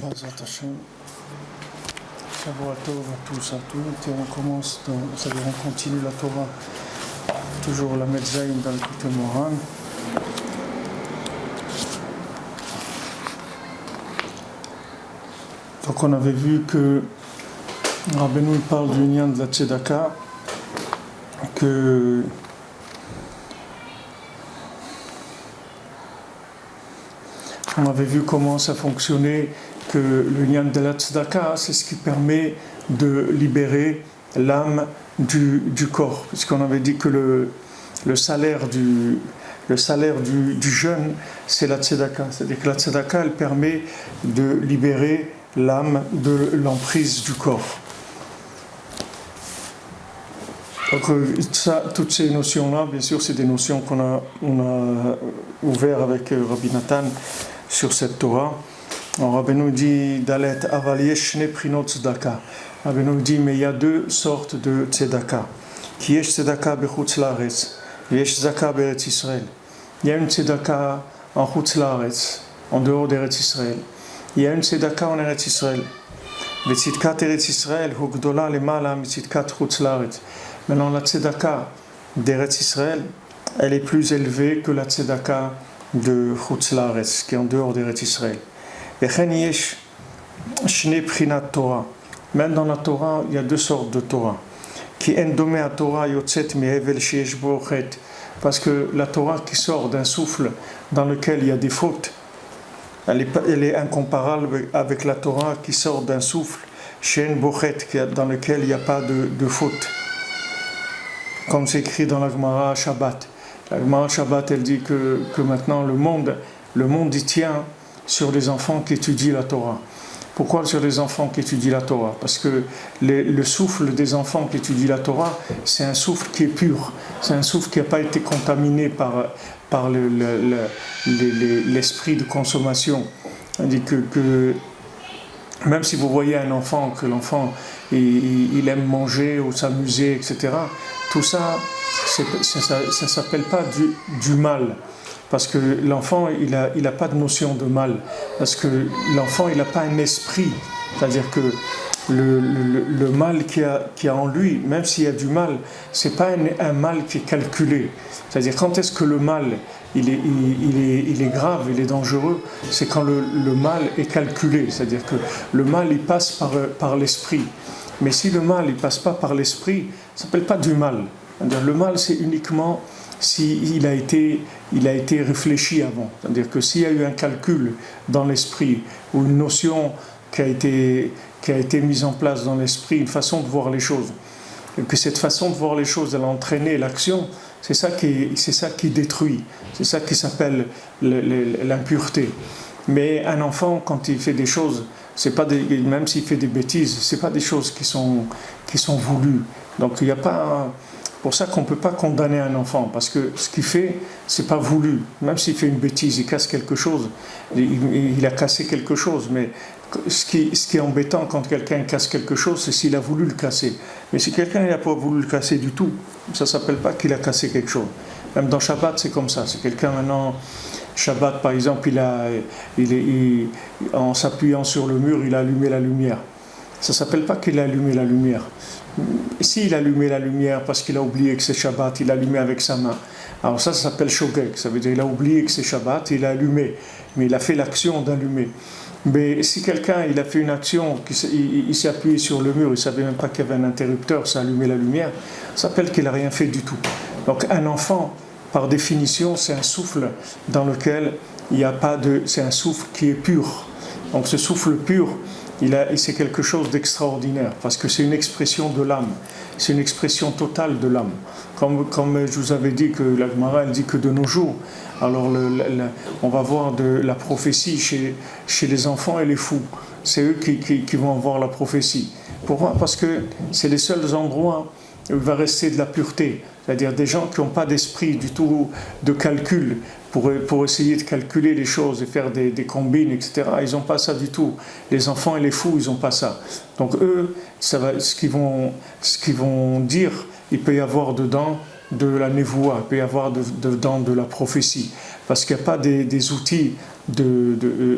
Bazat Hashem, Shavua Tov à tous, à toutes, et on commence, c'est-à-dire on continue la Torah, toujours la Metzaïm dans le Likutei Moharan. Donc on avait vu que Rabbeinu parle du lien de la Tzedaka, que on avait vu comment ça fonctionnait, que le lien de la tzedaka, c'est ce qui permet de libérer l'âme du corps. Puisqu'on avait dit que le salaire du jeûne, c'est la tzedaka. C'est-à-dire que la tzedaka, elle permet de libérer l'âme de l'emprise du corps. Donc toutes ces notions-là, bien sûr, c'est des notions qu'on a ouvertes avec Rabbi Nathan sur cette Torah. Alors Rabbeinu dit Dalet aval yesh shne prinot tzedaka. Rabbeinu dit mais il y a deux sortes de tzedaka. Ki yesh tzedaka bechutz laaretz, yesh tzedaka beretz Israël. Il y a une tzedaka en chutz laaretz, en dehors d'Eretz Israël. Il y a une tzedaka en Eretz Israël. Vetzidkat Eretz Israël hu gdola lemala mitzidkat chutz laaretz. Maintenant la tzedaka d'Eretz Israël, elle est plus élevée que la tzedaka de chutz laaretz, qui est en dehors d'Eretz Israël. Vechen yesh shne prinat Torah. Même dans la Torah, il y a deux sortes de Torah. Ki en domé à Torah yotzet mehevel sheyesh bo chet. Parce que la Torah qui sort d'un souffle dans lequel il y a des fautes, elle est incomparable avec la Torah qui sort d'un souffle sheyen bo chet, dans lequel il n'y a pas de faute. Comme c'est écrit dans la Gemara Shabbat. La Gemara Shabbat, elle dit que maintenant le monde y tient sur les enfants qui étudient la Torah. Pourquoi sur les enfants qui étudient la Torah? Parce que le souffle des enfants qui étudient la Torah, c'est un souffle qui est pur. C'est un souffle qui n'a pas été contaminé par l'esprit de consommation. On dit que même si vous voyez un enfant, que l'enfant il aime manger ou s'amuser, etc., tout ça, ça ne s'appelle pas du mal. Parce que l'enfant, il a pas de notion de mal. Parce que l'enfant, il n'a pas un esprit. C'est-à-dire que le mal qu'il y a en lui, même s'il y a du mal, ce n'est pas un mal qui est calculé. C'est-à-dire quand est-ce que le mal, il est grave, il est dangereux, c'est quand le mal est calculé. C'est-à-dire que le mal, il passe par l'esprit. Mais si le mal, il ne passe pas par l'esprit, ça ne s'appelle pas du mal. C'est-à-dire, le mal, c'est uniquement s'il a été réfléchi avant. C'est-à-dire que s'il y a eu un calcul dans l'esprit, ou une notion qui a été mise en place dans l'esprit, une façon de voir les choses, et que cette façon de voir les choses, elle a entraîné l'action, c'est ça qui détruit, c'est ça qui s'appelle l'impureté. Mais un enfant, quand il fait des choses, c'est pas même s'il fait des bêtises, c'est pas des choses qui sont voulues. Donc il n'y a pas... Pour ça qu'on ne peut pas condamner un enfant, parce que ce qu'il fait, c'est pas voulu. Même s'il fait une bêtise, il casse quelque chose, il a cassé quelque chose. Mais ce qui est embêtant quand quelqu'un casse quelque chose, c'est s'il a voulu le casser. Mais si quelqu'un n'a pas voulu le casser du tout, ça ne s'appelle pas qu'il a cassé quelque chose. Même dans Shabbat, c'est comme ça. C'est quelqu'un maintenant, Shabbat par exemple, en s'appuyant sur le mur, il a allumé la lumière. Ça ne s'appelle pas qu'il a allumé la lumière. S'il a allumé la lumière parce qu'il a oublié que c'est Shabbat, il a allumé avec sa main. Alors ça s'appelle shogeg, ça veut dire qu'il a oublié que c'est Shabbat, il a allumé, mais il a fait l'action d'allumer. Mais si quelqu'un il a fait une action, il s'est appuyé sur le mur, il ne savait même pas qu'il y avait un interrupteur, ça a allumé la lumière, ça s'appelle qu'il n'a rien fait du tout. Donc un enfant, par définition, c'est un souffle dans lequel il n'y a pas de... C'est un souffle qui est pur. Donc ce souffle pur, c'est quelque chose d'extraordinaire, parce que c'est une expression de l'âme, c'est une expression totale de l'âme. Comme je vous avais dit que la Gemara, elle dit que de nos jours, alors on va voir de la prophétie chez les enfants et les fous. C'est eux qui vont avoir la prophétie. Pourquoi? Parce que c'est les seuls endroits où il va rester de la pureté. C'est-à-dire des gens qui n'ont pas d'esprit du tout de calcul, pour essayer de calculer les choses et faire des combines, etc. Ils n'ont pas ça du tout. Les enfants et les fous, ils n'ont pas ça. Donc eux, ce qu'ils vont dire, il peut y avoir dedans de la névoie, il peut y avoir dedans de la prophétie. Parce qu'il n'y a pas des outils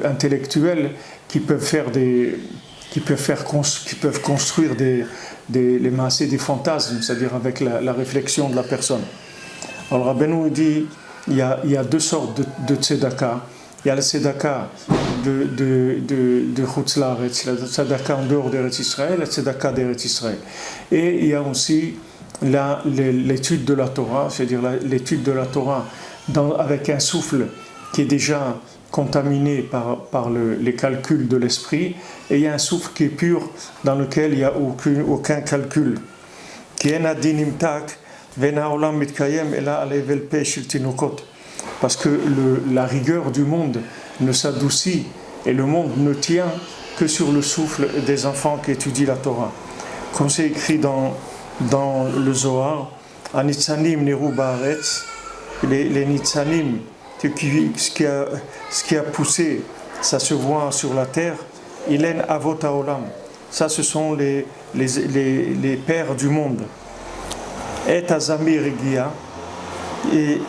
intellectuels qui peuvent construire des fantasmes, c'est-à-dire avec la réflexion de la personne. Alors Rabbeinu dit il y a deux sortes de tzedaka. Il y a la tzedaka de Chutz Laaretz, la tzedaka en dehors d'Eretz Israël, la tzedaka d'Eretz Israël. Et il y a aussi l'étude de la Torah, c'est-à-dire l'étude de la Torah avec un souffle qui est déjà contaminé par les calculs de l'esprit, et il y a un souffle qui est pur dans lequel il n'y a aucun calcul. Parce que la rigueur du monde ne s'adoucit et le monde ne tient que sur le souffle des enfants qui étudient la Torah. Comme c'est écrit dans le Zohar, Anitzanim Neru Baaretz, les Nitzanim, ce qui a poussé, ça se voit sur la terre, Ilen Avot Haolam, ça ce sont les pères du monde. Et Azamir Egia, et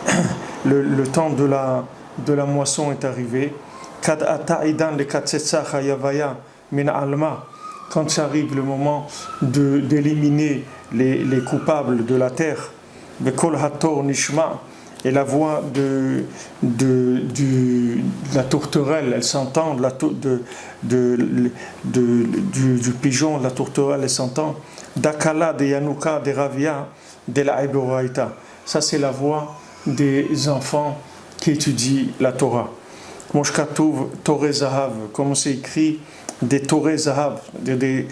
le temps de la moisson est arrivé. Kad Ataidan le Katsetsa Hayavaya Min Alma, quand ça arrive le moment d'éliminer les coupables de la terre, Bekol Hator Nishma, et la voix de la tourterelle, elle s'entend, du pigeon, la tourterelle, elle s'entend. Dakala de Yanuka de Ravia de la Eboraïta. Ça, c'est la voix des enfants qui étudient la Torah. Moshkatouv Toré Zahav, comme c'est écrit, des Toré Zahav, des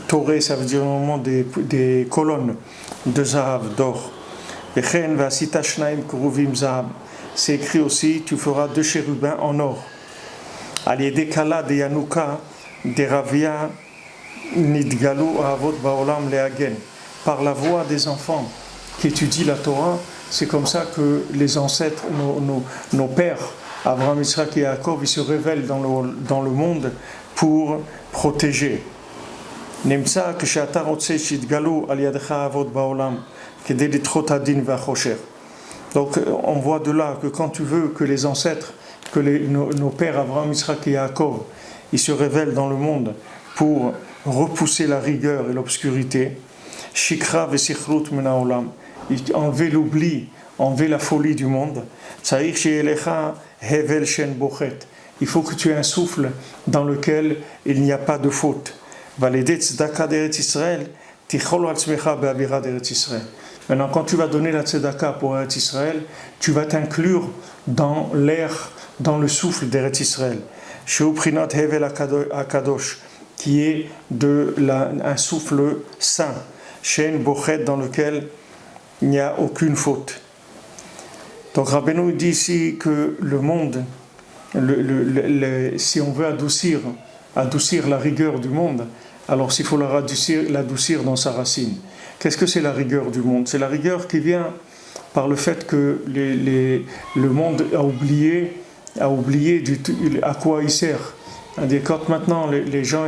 Toré, ça veut dire normalement des colonnes de Zahav, d'or. C'est écrit aussi, tu feras 2 chérubins en or. Aliedekala de Yanuka de Ravia Nidgalu Avot Baolam Leagen. Par la voix des enfants qui étudient la Torah, c'est comme ça que les ancêtres, nos pères, Abraham, Isaac et Yaakov, ils se révèlent dans le monde pour protéger. Nemtsa Kshata Rotse Shidgalu Aliadcha Avot Baolam. Donc on voit de là que quand tu veux que les ancêtres, que nos pères Abraham, Isaac et Yaakov, ils se révèlent dans le monde pour repousser la rigueur et l'obscurité, Shikra vesichrut menaolam, enlever l'oubli, enlever la folie du monde, il faut que tu aies un souffle dans lequel il n'y a pas de faute. Maintenant, quand tu vas donner la tzedaka pour Eretz Israël, tu vas t'inclure dans l'air, dans le souffle d'Eretz Israël. Sheuprinat Hevel Akadosh, qui est un souffle saint. Shen Bochet, dans lequel il n'y a aucune faute. Donc Rabbeinu dit ici que le monde, si on veut adoucir la rigueur du monde, alors s'il faut l'adoucir dans sa racine. Qu'est-ce que c'est la rigueur du monde? C'est la rigueur qui vient par le fait que le monde a oublié à quoi il sert. C'est-à-dire quand maintenant les gens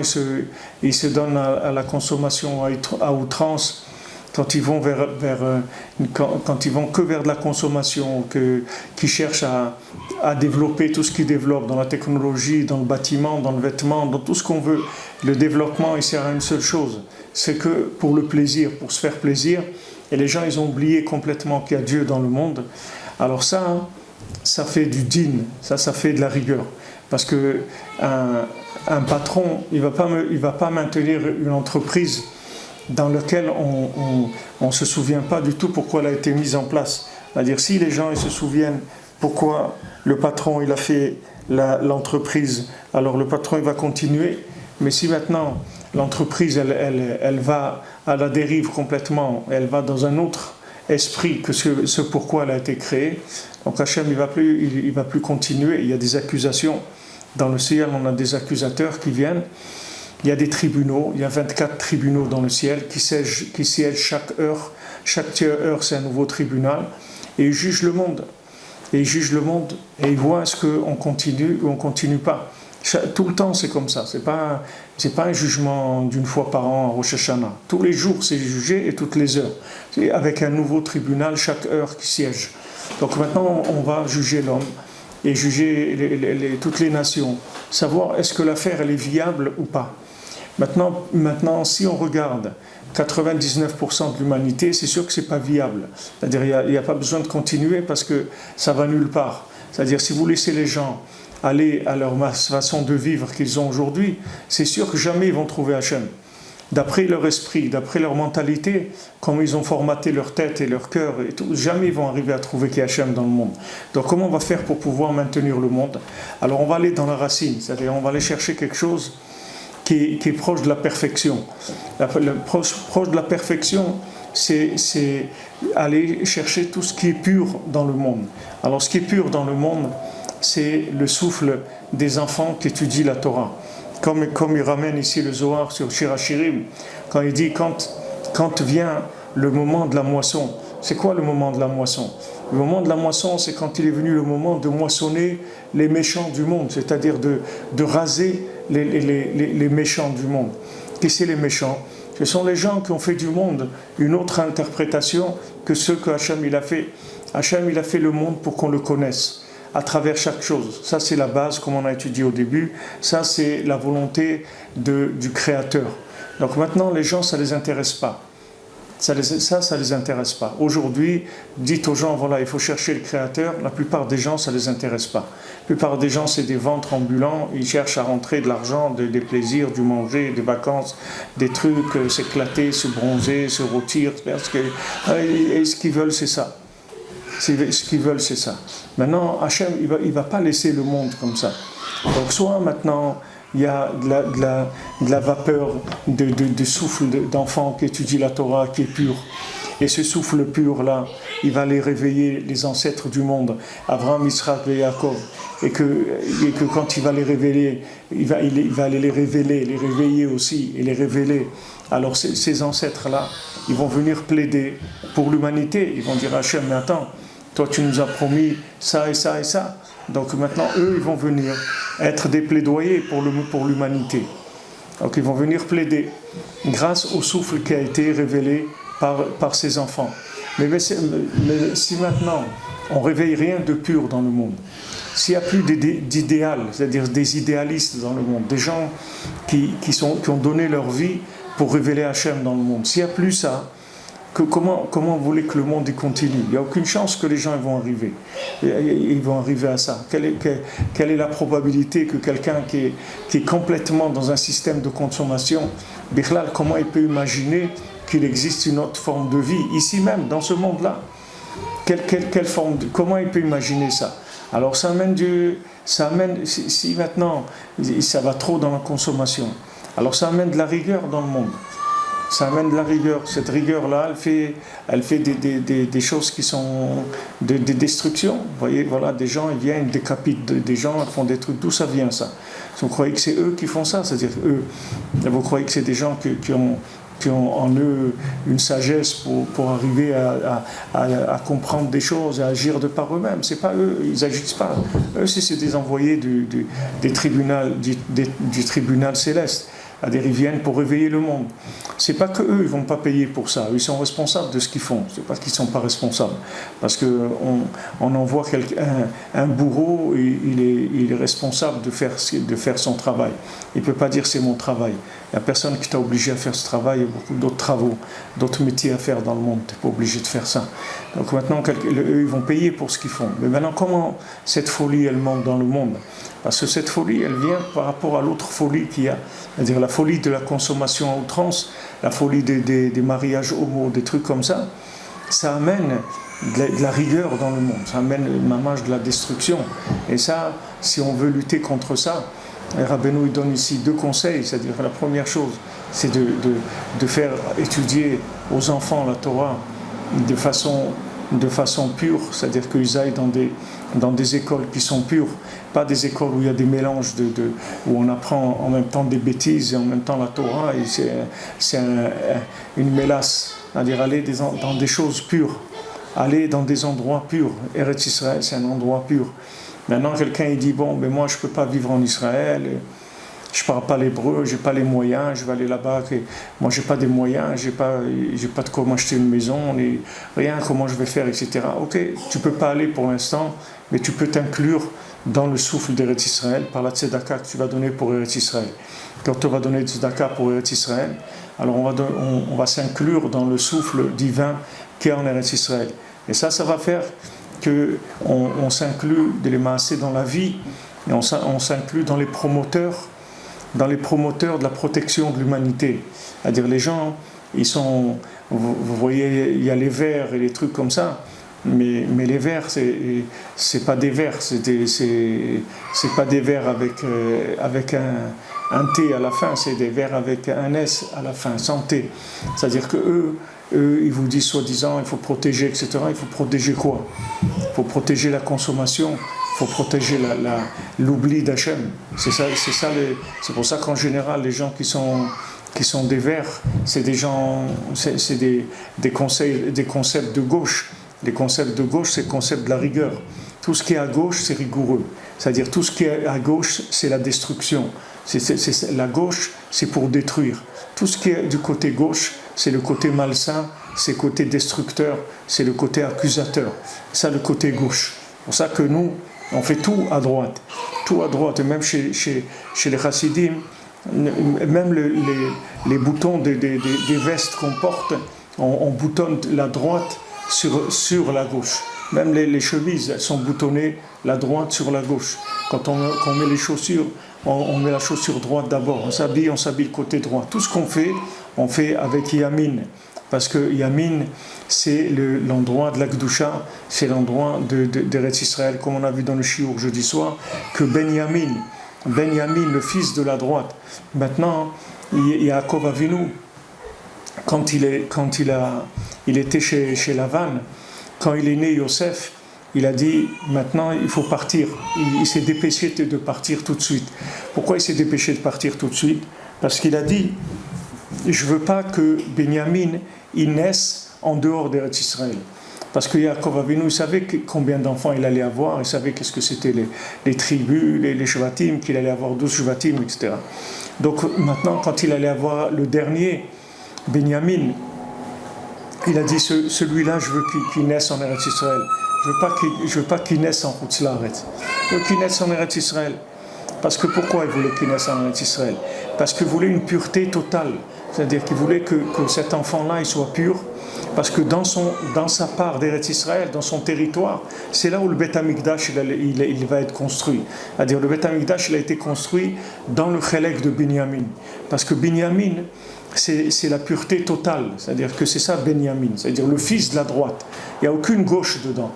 ils se donnent à la consommation à outrance, quand ils vont quand ils vont que vers de la consommation, qui cherchent à développer tout ce qu'ils développent dans la technologie, dans le bâtiment, dans le vêtement, dans tout ce qu'on veut. Le développement, il sert à une seule chose, c'est que pour le plaisir, pour se faire plaisir. Et les gens, ils ont oublié complètement qu'il y a Dieu dans le monde. Alors ça fait du din, ça fait de la rigueur. Parce que un patron, il va pas maintenir une entreprise dans laquelle on ne se souvient pas du tout pourquoi elle a été mise en place. C'est-à-dire, si les gens ils se souviennent pourquoi le patron il a fait l'entreprise, alors le patron il va continuer. Mais si maintenant l'entreprise elle va à la dérive complètement, elle va dans un autre esprit que ce pourquoi elle a été créée, donc Hachem il va plus continuer. Il y a des accusations dans le ciel, on a des accusateurs qui viennent. Il y a des tribunaux, il y a 24 tribunaux dans le ciel qui siègent chaque heure. Chaque heure, c'est un nouveau tribunal. Et ils jugent le monde. Et ils voient est-ce qu'on continue ou on ne continue pas. Tout le temps, c'est comme ça. C'est pas un jugement d'une fois par an à Rosh Hashanah. Tous les jours, c'est jugé et toutes les heures. C'est avec un nouveau tribunal chaque heure qui siège. Donc maintenant, on va juger l'homme. et juger toutes les nations, savoir est-ce que l'affaire elle est viable ou pas. Maintenant, si on regarde 99% de l'humanité, c'est sûr que c'est pas viable. C'est-à-dire il n'y a pas besoin de continuer parce que ça va nulle part. C'est-à-dire si vous laissez les gens aller à leur façon de vivre qu'ils ont aujourd'hui, c'est sûr que jamais ils vont trouver Hachem. D'après leur esprit, d'après leur mentalité, comme ils ont formaté leur tête et leur cœur et tout, jamais ils vont arriver à trouver qu'il y a Hachem dans le monde. Donc comment on va faire pour pouvoir maintenir le monde? Alors on va aller dans la racine, c'est-à-dire on va aller chercher quelque chose qui est proche de la perfection. Proche de la perfection, c'est aller chercher tout ce qui est pur dans le monde. Alors ce qui est pur dans le monde, c'est le souffle des enfants qui étudient la Torah. Comme il ramène ici le Zohar sur Shir HaShirim, quand il dit quand vient le moment de la moisson. C'est quoi le moment de la moisson? Le moment de la moisson, c'est quand il est venu le moment de moissonner les méchants du monde, c'est-à-dire de raser les méchants du monde. Qui c'est les méchants? Ce sont les gens qui ont fait du monde une autre interprétation que ce que Hachem il a fait. Hachem il a fait le monde pour qu'on le connaisse à travers chaque chose. Ça c'est la base, comme on a étudié au début. Ça c'est la volonté du Créateur. Donc maintenant les gens ça les intéresse pas. Ça les intéresse pas. Aujourd'hui, dites aux gens, voilà, il faut chercher le Créateur. La plupart des gens, ça les intéresse pas. La plupart des gens, c'est des ventres ambulants. Ils cherchent à rentrer de l'argent, des plaisirs, du manger, des vacances, des trucs, s'éclater, se bronzer, se rôtir. Et ce qu'ils veulent, c'est ça. Ce qu'ils veulent, c'est ça. Maintenant, Hachem, il va pas laisser le monde comme ça. Donc, soit maintenant, il y a de la vapeur de souffle d'enfants qui étudient la Torah, qui est pur. Et ce souffle pur-là, il va aller réveiller les ancêtres du monde, Abraham, Israël et Jacob. Et que quand il va les révéler, il va aller les réveiller aussi, et les révéler. Alors ces ancêtres-là, ils vont venir plaider pour l'humanité. Ils vont dire à Hachem, mais attends, toi tu nous as promis ça et ça et ça. Donc maintenant, eux, ils vont venir être des plaidoyers pour l'humanité. Donc ils vont venir plaider grâce au souffle qui a été révélé par ces enfants. Mais si maintenant, on ne réveille rien de pur dans le monde, s'il n'y a plus d'idéal, c'est-à-dire des idéalistes dans le monde, des gens qui ont donné leur vie pour révéler Hachem dans le monde, s'il n'y a plus ça, comment vous voulez que le monde continue? Il n'y a aucune chance que les gens vont arriver. Ils vont arriver à ça. Quelle est la probabilité que quelqu'un qui est complètement dans un système de consommation, Bichlal, comment il peut imaginer qu'il existe une autre forme de vie, ici même, dans ce monde-là? Quelle forme comment il peut imaginer ça? Alors ça amène si maintenant ça va trop dans la consommation, alors ça amène de la rigueur dans le monde. Ça amène de la rigueur. Cette rigueur-là, elle fait des choses qui sont des destructions. Vous voyez, voilà, des gens, ils viennent, ils décapitent des gens, ils font des trucs. D'où ça vient, ça? Vous croyez que c'est eux qui font ça? C'est-à-dire, vous croyez que c'est des gens qui ont en eux une sagesse pour arriver à comprendre des choses et à agir de par eux-mêmes. C'est pas eux, ils n'agissent pas. Eux, c'est des envoyés du tribunal céleste. C'est-à-dire, ils viennent pour réveiller le monde. C'est pas que eux, ils vont pas payer pour ça. Ils sont responsables de ce qu'ils font. C'est pas qu'ils sont pas responsables. Parce que on envoie un bourreau, et il est responsable de faire son travail. Il peut pas dire c'est mon travail. Il n'y a personne qui t'a obligé à faire ce travail. Il y a beaucoup d'autres travaux, d'autres métiers à faire dans le monde. Tu n'es pas obligé de faire ça. Donc maintenant, eux, ils vont payer pour ce qu'ils font. Mais maintenant, comment cette folie, elle monte dans le monde? Parce que cette folie, elle vient par rapport à l'autre folie qu'il y a. C'est-à-dire la folie de la consommation à outrance, la folie des mariages homo, des trucs comme ça. Ça amène de la rigueur dans le monde. Ça amène de la destruction. Et ça, si on veut lutter contre ça, Rabbeinu il donne ici 2 conseils, c'est-à-dire la première chose, c'est de faire étudier aux enfants la Torah de façon pure, c'est-à-dire qu'ils aillent dans des écoles qui sont pures, pas des écoles où il y a des mélanges où on apprend en même temps des bêtises et en même temps la Torah, et c'est une mélasse, c'est-à-dire aller dans des choses pures, aller dans des endroits purs. Eretz Israël, c'est un endroit pur. Maintenant, quelqu'un il dit, bon, mais moi je ne peux pas vivre en Israël, je ne parle pas l'hébreu, je n'ai pas les moyens, je vais aller là-bas, moi je n'ai pas des moyens, je n'ai pas de quoi m'acheter une maison, rien, comment je vais faire, etc. Ok, tu ne peux pas aller pour l'instant, mais tu peux t'inclure dans le souffle d'Eretz Israël, par la tzedaka que tu vas donner pour Eretz Israël. Quand on va donner tzedaka pour Eretz Israël, alors on va s'inclure dans le souffle divin qui est en Eretz Israël. Et ça va faire qu'on s'inclut de les maasser dans la vie, et on s'inclut dans les promoteurs de la protection de l'humanité. C'est-à-dire les gens, vous voyez, il y a les vers et les trucs comme ça, mais les vers, c'est pas des vers, c'est pas des vers avec un T à la fin, c'est des vers avec un S à la fin, sans T. C'est-à-dire que eux, ils vous disent soi-disant, il faut protéger, etc. Il faut protéger quoi? Il faut protéger la consommation, il faut protéger l'oubli d'Hachem. C'est pour ça qu'en général, les gens qui sont des verts, c'est des gens, c'est des concepts de gauche. Les concepts de gauche, c'est le concept de la rigueur. Tout ce qui est à gauche, c'est rigoureux. C'est-à-dire tout ce qui est à gauche, c'est la destruction. La gauche, c'est pour détruire. Tout ce qui est du côté gauche, c'est le côté malsain, c'est le côté destructeur, c'est le côté accusateur. Ça, le côté gauche. C'est pour ça que nous, on fait tout à droite. Tout à droite. Et même chez les chassidim, même les boutons des vestes qu'on porte, on boutonne la droite sur la gauche. Même les chemises, elles sont boutonnées la droite sur la gauche. Quand on met les chaussures, on met la chaussure droite d'abord. On s'habille côté droit. Tout ce qu'on fait, on fait avec Yamin. Parce que Yamin, c'est l'endroit de la Gdusha, c'est l'endroit d'Eretz Israël, comme on a vu dans le Shiur jeudi soir, que Benyamin, le fils de la droite. Maintenant, Yaakov Avinu, quand il était chez Lavan, quand il est né Yosef, il a dit maintenant il faut partir. Il s'est dépêché de partir tout de suite. Pourquoi il s'est dépêché de partir tout de suite? Parce qu'il a dit je ne veux pas que Benyamin il naisse en dehors d'Eretz Israël. Parce que Yaakov Avinu, il savait combien d'enfants il allait avoir, il savait qu'est-ce que c'était les tribus, les shvatim, qu'il allait avoir 12 shvatim, etc. Donc maintenant, quand il allait avoir le dernier, Benyamin, il a dit celui-là, je veux qu'il naisse en Eretz Israël. Je veux pas qu'il naisse en Chutz La'aretz. Je veux qu'il naisse en Eretz Israël. Parce que pourquoi il voulait qu'il naisse en Eretz Israël? Parce qu'il voulait une pureté totale. C'est-à-dire qu'il voulait que cet enfant-là il soit pur. Parce que dans sa part d'Eretz Israël, dans son territoire, c'est là où le Beth Amikdash il va être construit. C'est-à-dire le Beth Amikdash il a été construit dans le Chelek de Binyamin. Parce que Binyamin, c'est la pureté totale. C'est-à-dire que c'est ça Benyamin. C'est-à-dire le fils de la droite. Il n'y a aucune gauche dedans.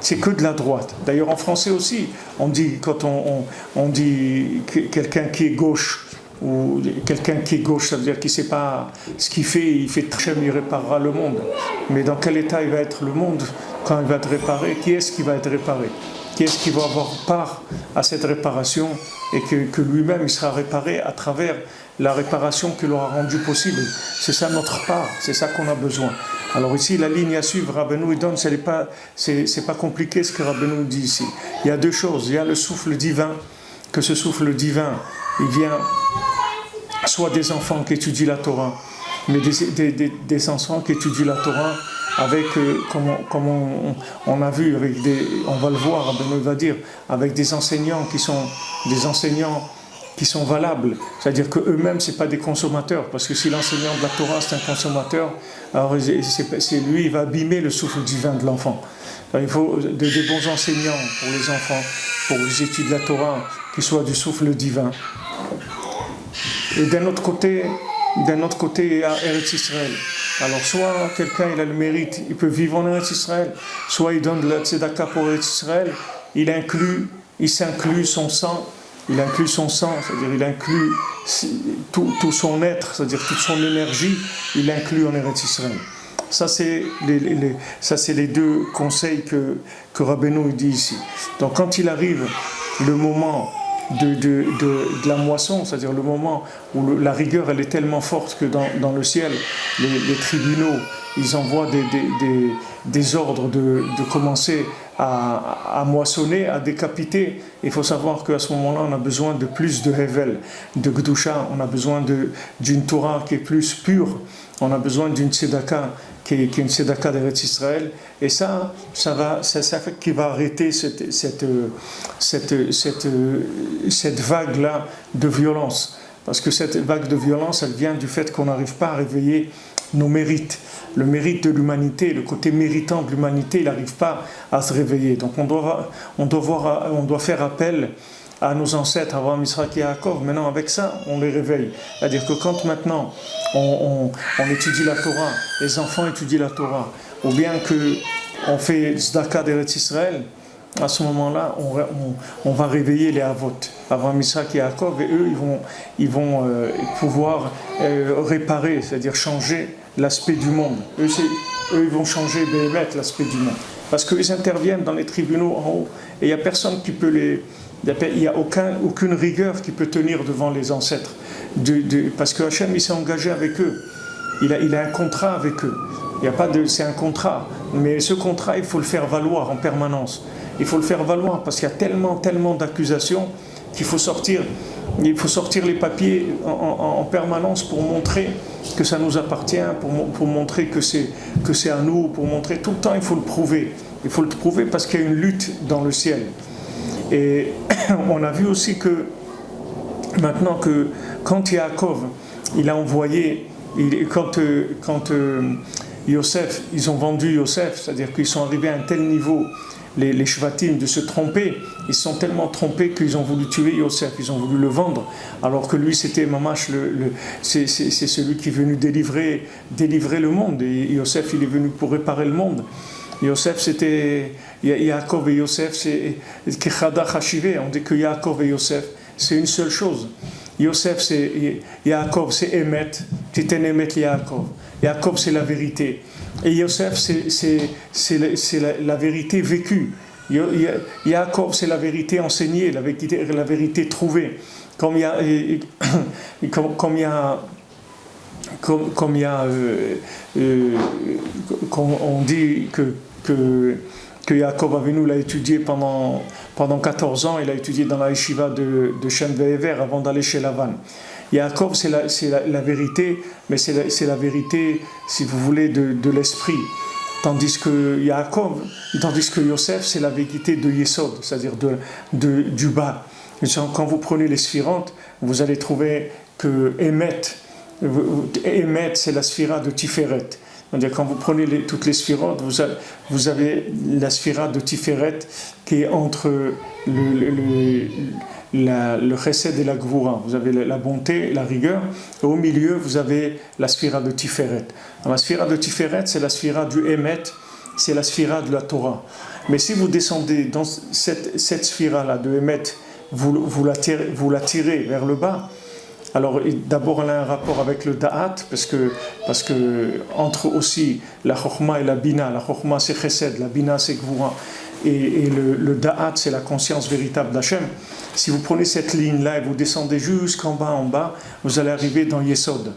C'est que de la droite. D'ailleurs en français aussi, on dit, quand on dit quelqu'un qui est gauche, ou quelqu'un qui est gauche, ça veut dire qu'il ne sait pas ce qu'il fait, il fait Hachem, il réparera le monde. Mais dans quel état il va être le monde quand il va être réparé? Qui est-ce qui va être réparé? Qui est-ce qui va avoir part à cette réparation et que lui-même il sera réparé à travers la réparation qu'il aura rendue possible? C'est ça notre part, c'est ça qu'on a besoin. Alors ici, la ligne à suivre, Rabbeinu il donne, c'est pas compliqué ce que Rabbeinu dit ici. Il y a deux choses, il y a le souffle divin, que ce souffle divin, il vient soit des enfants qui étudient la Torah, mais des enfants qui étudient la Torah avec, comme on a vu, on va le voir, Rabbeinu va dire, avec des enseignants qui sont valables, c'est-à-dire qu'eux-mêmes, ce n'est pas des consommateurs, parce que si l'enseignant de la Torah, c'est un consommateur, alors c'est lui, il va abîmer le souffle divin de l'enfant. Alors, il faut des bons enseignants pour les enfants, pour les études de la Torah, qui soient du souffle divin. Et d'un autre côté, il y a Eretz Israël. Alors, soit quelqu'un, il a le mérite, il peut vivre en Eretz Israël, soit il donne de la tzedaka pour Eretz Israël, il s'inclut son sang, c'est-à-dire il inclut tout son être, c'est-à-dire toute son énergie, il l'inclut en Eretz Israël. Ça, c'est les deux conseils que Rabbeinu dit ici. Donc, quand il arrive le moment de la moisson, c'est-à-dire le moment où la rigueur elle est tellement forte que dans le ciel, les tribunaux, ils envoient des ordres de commencer à moissonner, à décapiter. Il faut savoir qu'à ce moment-là, on a besoin de plus de Hevel, de Gdusha, on a besoin d'une Torah qui est plus pure, on a besoin d'une Tzedaka qui est une Tzedaka d'Eretz Israël. Et ça fait qu'il va arrêter cette vague-là de violence. Parce que cette vague de violence, elle vient du fait qu'on n'arrive pas à réveiller nos mérites. Le mérite de l'humanité, le côté méritant de l'humanité, il n'arrive pas à se réveiller. Donc on doit faire appel à nos ancêtres, Abraham, Isaac et Yaakov. Maintenant, avec ça, on les réveille. C'est-à-dire que quand maintenant on étudie la Torah, les enfants étudient la Torah, ou bien qu'on fait Tzedaka d'Eretz Israël, à ce moment-là, on va réveiller les Avot, Abraham, Isaac et Yaakov, et eux, ils vont pouvoir réparer, c'est-à-dire changer l'aspect du monde. Eux, ils vont changer l'aspect du monde. Parce qu'ils interviennent dans les tribunaux en haut, et il n'y a personne qui peut il n'y a aucune rigueur qui peut tenir devant les ancêtres. Parce que Hachem, il s'est engagé avec eux. Il a un contrat avec eux. C'est un contrat. Mais ce contrat, il faut le faire valoir en permanence. Il faut le faire valoir parce qu'il y a tellement d'accusations qu'il faut sortir les papiers en permanence pour montrer que ça nous appartient, pour montrer que c'est à nous, pour montrer tout le temps, il faut le prouver. Il faut le prouver parce qu'il y a une lutte dans le ciel. Et on a vu aussi que maintenant que quand Yaakov, il a envoyé, quand Yosef, ils ont vendu Yosef, c'est-à-dire qu'ils sont arrivés à un tel niveau, les Shvatim, de se tromper, ils se sont tellement trompés qu'ils ont voulu tuer Yosef, ils ont voulu le vendre, alors que lui c'était Mamash, c'est celui qui est venu délivrer le monde, et Yosef il est venu pour réparer le monde. Yosef c'était, Yaakov et Yosef c'est Kechada Chashivé, on dit que Yaakov et Yosef c'est une seule chose. Yosef c'est Yaakov, c'est Emet, Titen Emet Yaakov. Yaakov c'est la vérité. Et Yosef c'est la vérité vécue. Yaakov c'est la vérité enseignée, la vérité trouvée. Comme il y a on dit que Yaakov Avinu l'a étudié pendant 14 ans, il a étudié dans la yeshiva de Shem Ve'ever avant d'aller chez Lavan. Yaakov c'est la vérité, mais c'est la vérité, si vous voulez, de l'esprit. Tandis que Yosef c'est la vérité de Yesod, c'est-à-dire du bas. Quand vous prenez les sphirantes, vous allez trouver que Emet c'est la sphira de Tiferet. C'est-à-dire quand vous prenez toutes les sphirantes, vous avez la sphira de Tiferet qui est entre le chesed et la gvura. Vous avez la bonté, la rigueur, et au milieu vous avez la sphira de Tiferet. Alors, la sphira de Tiferet c'est la sphira du Emet, c'est la sphira de la Torah. Mais si vous descendez dans cette sphira-là de Emet, vous la tirez vers le bas. Alors d'abord elle a un rapport avec le Da'at parce que entre aussi la Chokhma et la Bina, la Chokhma c'est Chesed, la Bina c'est Gvura et le Da'at c'est la conscience véritable d'Hachem. Si vous prenez cette ligne-là et vous descendez jusqu'en bas, vous allez arriver dans Yesod.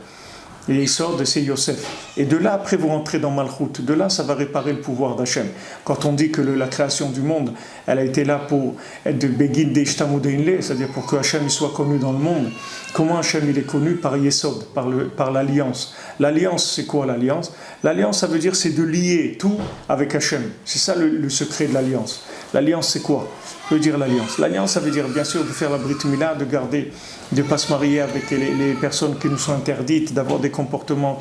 Et Yesod c'est Yosef. Et de là après vous rentrez dans Malchut. De là ça va réparer le pouvoir d'Hachem. Quand on dit que la création du monde, elle a été là pour être de Begin Deishtamudeinle, c'est-à-dire pour que Hachem soit connu dans le monde. Comment Hachem il est connu? Par Yesod, par l'alliance. L'alliance c'est quoi l'alliance? L'alliance ça veut dire c'est de lier tout avec Hachem. C'est ça le secret de l'alliance. L'alliance c'est quoi? Veut dire l'alliance. L'alliance, ça veut dire bien sûr de faire la Brit Mila, de ne pas se marier avec les personnes qui nous sont interdites, d'avoir des comportements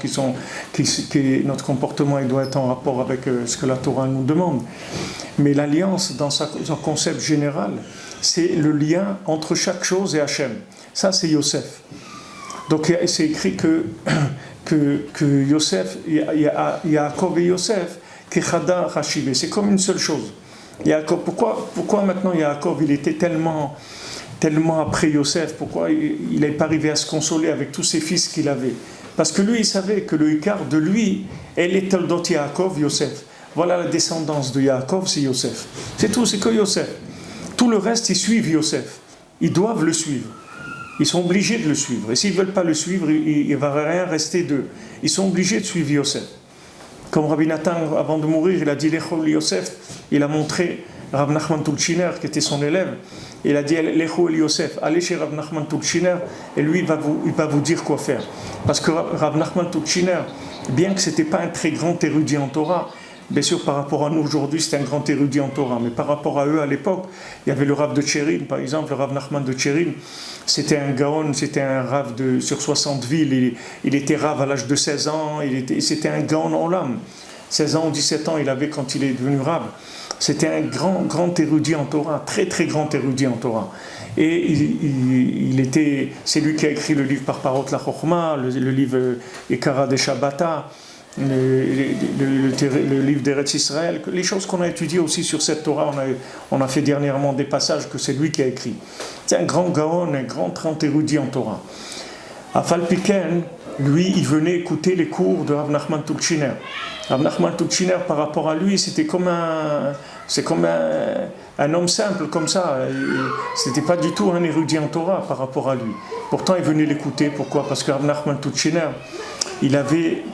notre comportement il doit être en rapport avec ce que la Torah nous demande. Mais l'alliance, dans son concept général, c'est le lien entre chaque chose et Hachem. Ça, c'est Yosef. Donc, c'est écrit que Yosef, Yaakov et Yosef, Kechada Hashivé, c'est comme une seule chose. Yaakov, pourquoi maintenant Yaakov il était tellement après Yosef, pourquoi il n'est pas arrivé à se consoler avec tous ses fils qu'il avait? Parce que lui il savait que le Ikar de lui, elle est Toldot Yaakov, Yosef. Voilà la descendance de Yaakov, c'est Yosef. C'est tout, c'est que Yosef. Tout le reste ils suivent Yosef. Ils doivent le suivre. Ils sont obligés de le suivre. Et s'ils ne veulent pas le suivre, il ne va rien rester d'eux. Ils sont obligés de suivre Yosef. Comme Rabbi Nathan, avant de mourir, il a dit Lecho Yosef, il a montré Rav Nachman Tulchiner, qui était son élève, il a dit Lecho Yosef, allez chez Rav Nachman Tulchiner, et lui, il va vous dire quoi faire. Parce que Rav Nachman Tulchiner, bien que ce n'était pas un très grand érudit en Torah, bien sûr, par rapport à nous aujourd'hui, c'est un grand érudit en Torah, mais par rapport à eux à l'époque, il y avait le Rav de Tchérin, par exemple, le Rav Nachman de Tchérin, c'était un Gaon, c'était un Rav sur 60 villes, il était Rav à l'âge de 16 ans, c'était un Gaon en l'âme. 16 ans ou 17 ans, il avait quand il est devenu Rav. C'était un grand érudit en Torah, très très grand érudit en Torah. Et c'est lui qui a écrit le livre Par Parot la Chochma, le livre Ekara de Shabbata, le livre d'Eretz Israël, les choses qu'on a étudiées aussi sur cette Torah, on a fait dernièrement des passages que c'est lui qui a écrit. C'est un grand Gaon, un grand érudit en Torah. À Falpiken, lui, il venait écouter les cours de Rav Nachman Tulchiner. Rav Nachman Tulchiner, par rapport à lui, c'était comme un homme simple, comme ça. C'était pas du tout un érudit en Torah par rapport à lui. Pourtant, il venait l'écouter. Pourquoi? Parce que Rav Nachman Tulchiner, il avait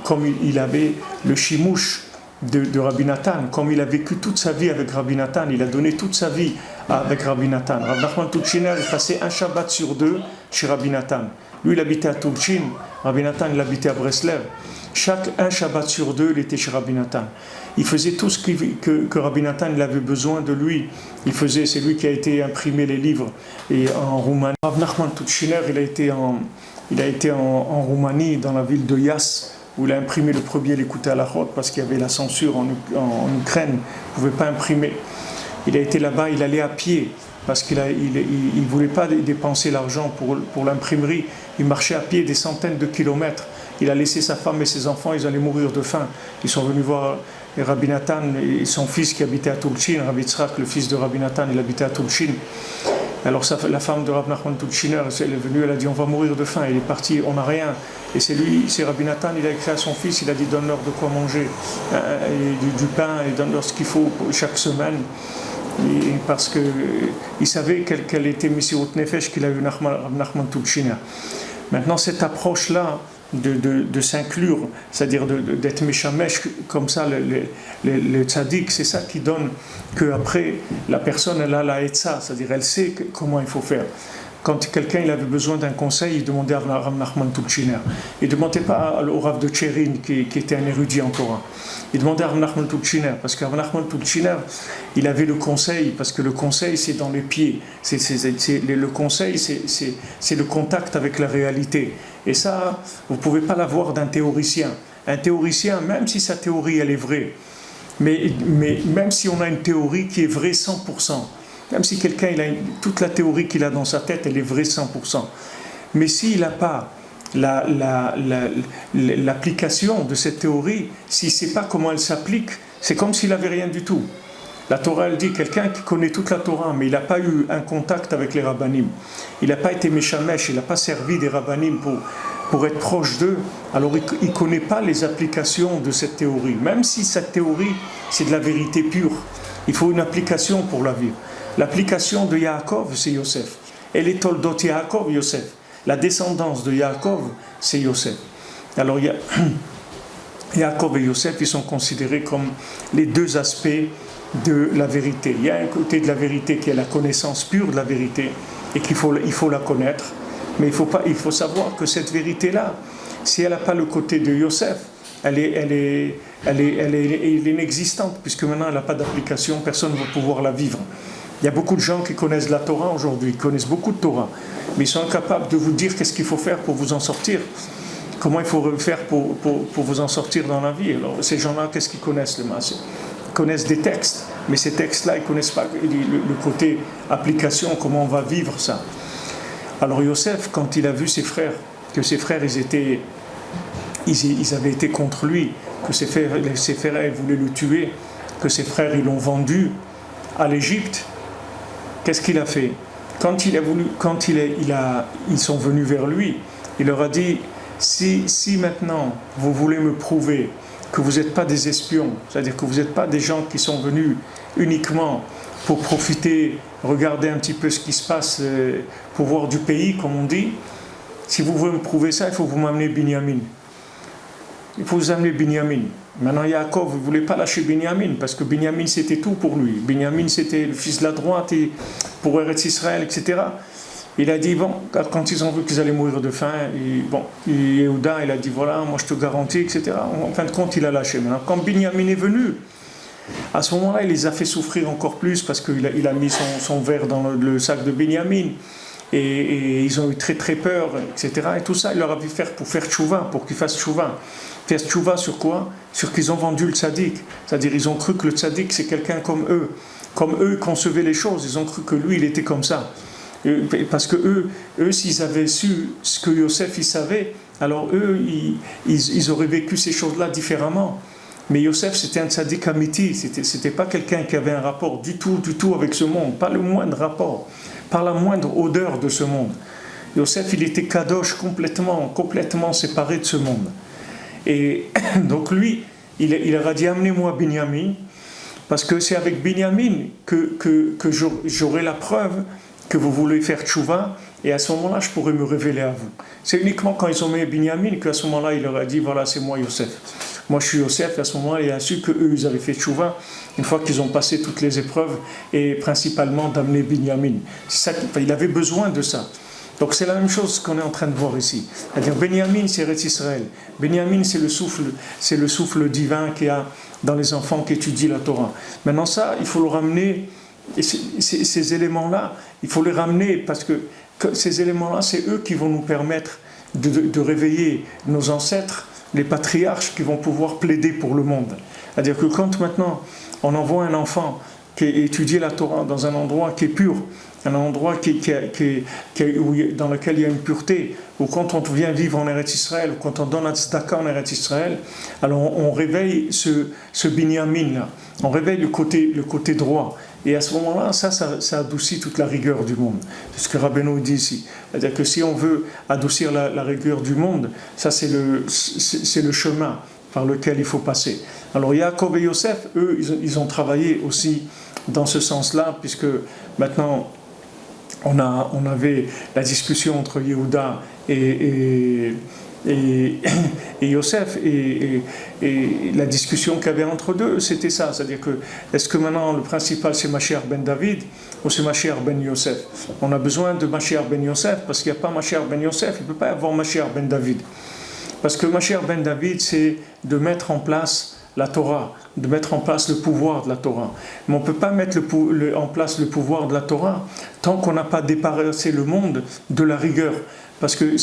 le chimouche de Rabbi Nathan, comme il a vécu toute sa vie avec Rabbi Nathan, il a donné toute sa vie avec Rabbi Nathan. Rav Nachman Tulchiner, il passait un Shabbat sur 2 chez Rabbi Nathan. Lui, il habitait à Tulchin, Rabbi Nathan, il habitait à Breslev. Un Shabbat sur 2, il était chez Rabbi Nathan. Il faisait tout ce que Rabbi Nathan il avait besoin de lui. C'est lui qui a été imprimé les livres en Roumanie. Rav Nachman Tulchiner, il a été en Roumanie, dans la ville de Yas, où il a imprimé le premier l'écouté à la route, parce qu'il y avait la censure en Ukraine, il ne pouvait pas imprimer. Il a été là-bas, il allait à pied, parce qu'il ne voulait pas dépenser l'argent pour l'imprimerie. Il marchait à pied des centaines de kilomètres. Il a laissé sa femme et ses enfants, ils allaient mourir de faim. Ils sont venus voir Rabbi Nathan et son fils qui habitait à Tulchin. Rabbi Tzrak, le fils de Rabbi Nathan, il habitait à Tulchin. Alors la femme de Rav Nachman Tulchiner, elle est venue, elle a dit on va mourir de faim. Il est parti, on n'a rien. Et c'est Rabbi Nathan, il a écrit à son fils, il a dit donne-leur de quoi manger, et du pain, et donne-leur ce qu'il faut chaque semaine. Parce qu'il savait quelle était Messirut Nefesh qu'il a eu Rav Nachman Tulchiner. Maintenant, cette approche-là de s'inclure, c'est-à-dire d'être méchamesh comme ça, le tzaddik, c'est ça qui donne qu'après, la personne, elle a la etza, c'est-à-dire elle sait comment il faut faire. Quand quelqu'un il avait besoin d'un conseil, il demandait à Rav Nachman Tulchiner. Il ne demandait pas au Rav de Tchérin, qui était un érudit en Torah. Il demandait à Rav Nachman Tulchiner, parce que Rav Nachman Tulchiner, il avait le conseil, parce que le conseil, c'est dans les pieds. Le conseil, c'est le contact avec la réalité. Et ça, vous ne pouvez pas l'avoir d'un théoricien. Un théoricien, même si sa théorie, elle est vraie, mais même si on a une théorie qui est vraie 100%, même si quelqu'un, toute la théorie qu'il a dans sa tête, elle est vraie 100%. Mais s'il n'a pas l'application de cette théorie, s'il ne sait pas comment elle s'applique, c'est comme s'il n'avait rien du tout. La Torah, elle dit, quelqu'un qui connaît toute la Torah, mais il n'a pas eu un contact avec les rabbanim, il n'a pas été méchamesh, il n'a pas servi des rabbanim pour être proche d'eux, alors il ne connaît pas les applications de cette théorie. Même si cette théorie, c'est de la vérité pure, il faut une application pour la vivre. L'application de Yaakov, c'est Yosef. Et les Toldot Yaakov, Yosef. La descendance de Yaakov, c'est Yosef. Alors, Yaakov et Yosef, ils sont considérés comme les deux aspects de la vérité. Il y a un côté de la vérité qui est la connaissance pure de la vérité et qu'il faut la connaître. Mais il faut savoir que cette vérité-là, si elle n'a pas le côté de Yosef, elle est inexistante, puisque maintenant elle n'a pas d'application, personne ne va pouvoir la vivre. Il y a beaucoup de gens qui connaissent la Torah aujourd'hui, qui connaissent beaucoup de Torah, mais ils sont incapables de vous dire qu'est-ce qu'il faut faire pour vous en sortir, comment il faut faire pour vous en sortir dans la vie. Alors ces gens-là, qu'est-ce qu'ils connaissent? Ils connaissent des textes, mais ces textes-là, ils ne connaissent pas le côté application, comment on va vivre ça. Alors Yosef, quand il a vu ses frères, que ses frères ils avaient été contre lui, que ses frères ils voulaient le tuer, que ses frères ils l'ont vendu à l'Égypte, qu'est-ce qu'il a fait? Quand ils sont venus vers lui, il leur a dit, si maintenant vous voulez me prouver que vous n'êtes pas des espions, c'est-à-dire que vous n'êtes pas des gens qui sont venus uniquement pour profiter, regarder un petit peu ce qui se passe, pour voir du pays, comme on dit, si vous voulez me prouver ça, il faut vous m'amener Binyamin. Il faut vous amener Binyamin. Maintenant, Yaakov ne voulait pas lâcher Binyamin, parce que Binyamin, c'était tout pour lui. Binyamin, c'était le fils de la droite, et pour Eretz Israël, etc. Il a dit, bon, quand ils ont vu qu'ils allaient mourir de faim, Yehuda, il a dit, voilà, moi je te garantis, etc. En fin de compte, il a lâché. Maintenant, quand Binyamin est venu, à ce moment-là, il les a fait souffrir encore plus, parce qu'il a mis son verre dans le sac de Binyamin. Et ils ont eu très très peur, etc. Et tout ça, il leur a fait faire pour faire tchouva, pour qu'ils fassent tchouva. Faire tchouva sur quoi? Sur qu'ils ont vendu le tzaddik. C'est-à-dire, ils ont cru que le tzaddik, c'est quelqu'un comme eux. Comme eux concevaient les choses, ils ont cru que lui, il était comme ça. Parce que eux, s'ils avaient su ce que Yosef, il savait, alors eux, ils auraient vécu ces choses-là différemment. Mais Yosef, c'était un tzaddik amiti, c'était pas quelqu'un qui avait un rapport du tout avec ce monde, pas le moindre rapport, pas la moindre odeur de ce monde. Yosef, il était kadosh complètement séparé de ce monde. Et donc lui, il leur a dit, amenez-moi Binyamin, parce que c'est avec Binyamin que j'aurai la preuve que vous voulez faire tchouva, et à ce moment-là, je pourrai me révéler à vous. C'est uniquement quand ils ont mis Binyamin qu'à ce moment-là, il leur a dit, voilà, c'est moi Yosef. Moi, je suis Yosef, et à ce moment-là, il a su qu'eux, ils avaient fait tchouva, une fois qu'ils ont passé toutes les épreuves, et principalement d'amener Binyamin. Il avait besoin de ça. Donc c'est la même chose qu'on est en train de voir ici. C'est-à-dire, Binyamin, c'est Eretz Israël. Binyamin, c'est le souffle divin qu'il y a dans les enfants qui étudient la Torah. Maintenant ça, il faut le ramener, et ces éléments-là, il faut les ramener, parce que ces éléments-là, c'est eux qui vont nous permettre de réveiller nos ancêtres, les patriarches qui vont pouvoir plaider pour le monde. C'est-à-dire que quand maintenant on envoie un enfant qui étudie la Torah dans un endroit qui est pur, un endroit dans lequel il y a une pureté, ou quand on vient vivre en Eretz Israël, ou quand on donne un tzedaka en Eretz Israël, alors on réveille ce Binyamin-là, on réveille le côté droit. Et à ce moment-là, ça adoucit toute la rigueur du monde. C'est ce que Rabbeinu dit ici. C'est-à-dire que si on veut adoucir la rigueur du monde, ça c'est le chemin par lequel il faut passer. Alors Yaakov et Yosef, eux, ils ont travaillé aussi dans ce sens-là, puisque maintenant on avait la discussion entre Yehuda et Yosef, et la discussion qu'il y avait entre deux, c'était ça, c'est-à-dire que est-ce que maintenant le principal c'est Mashiach ben David ou c'est Mashiach ben Yosef? On a besoin de Mashiach ben Yosef, parce qu'il n'y a pas Mashiach ben Yosef, il ne peut pas y avoir Mashiach ben David, parce que Mashiach ben David, c'est de mettre en place la Torah, de mettre en place le pouvoir de la Torah. Mais on ne peut pas mettre en place le pouvoir de la Torah tant qu'on n'a pas débarrassé le monde de la rigueur. Parce que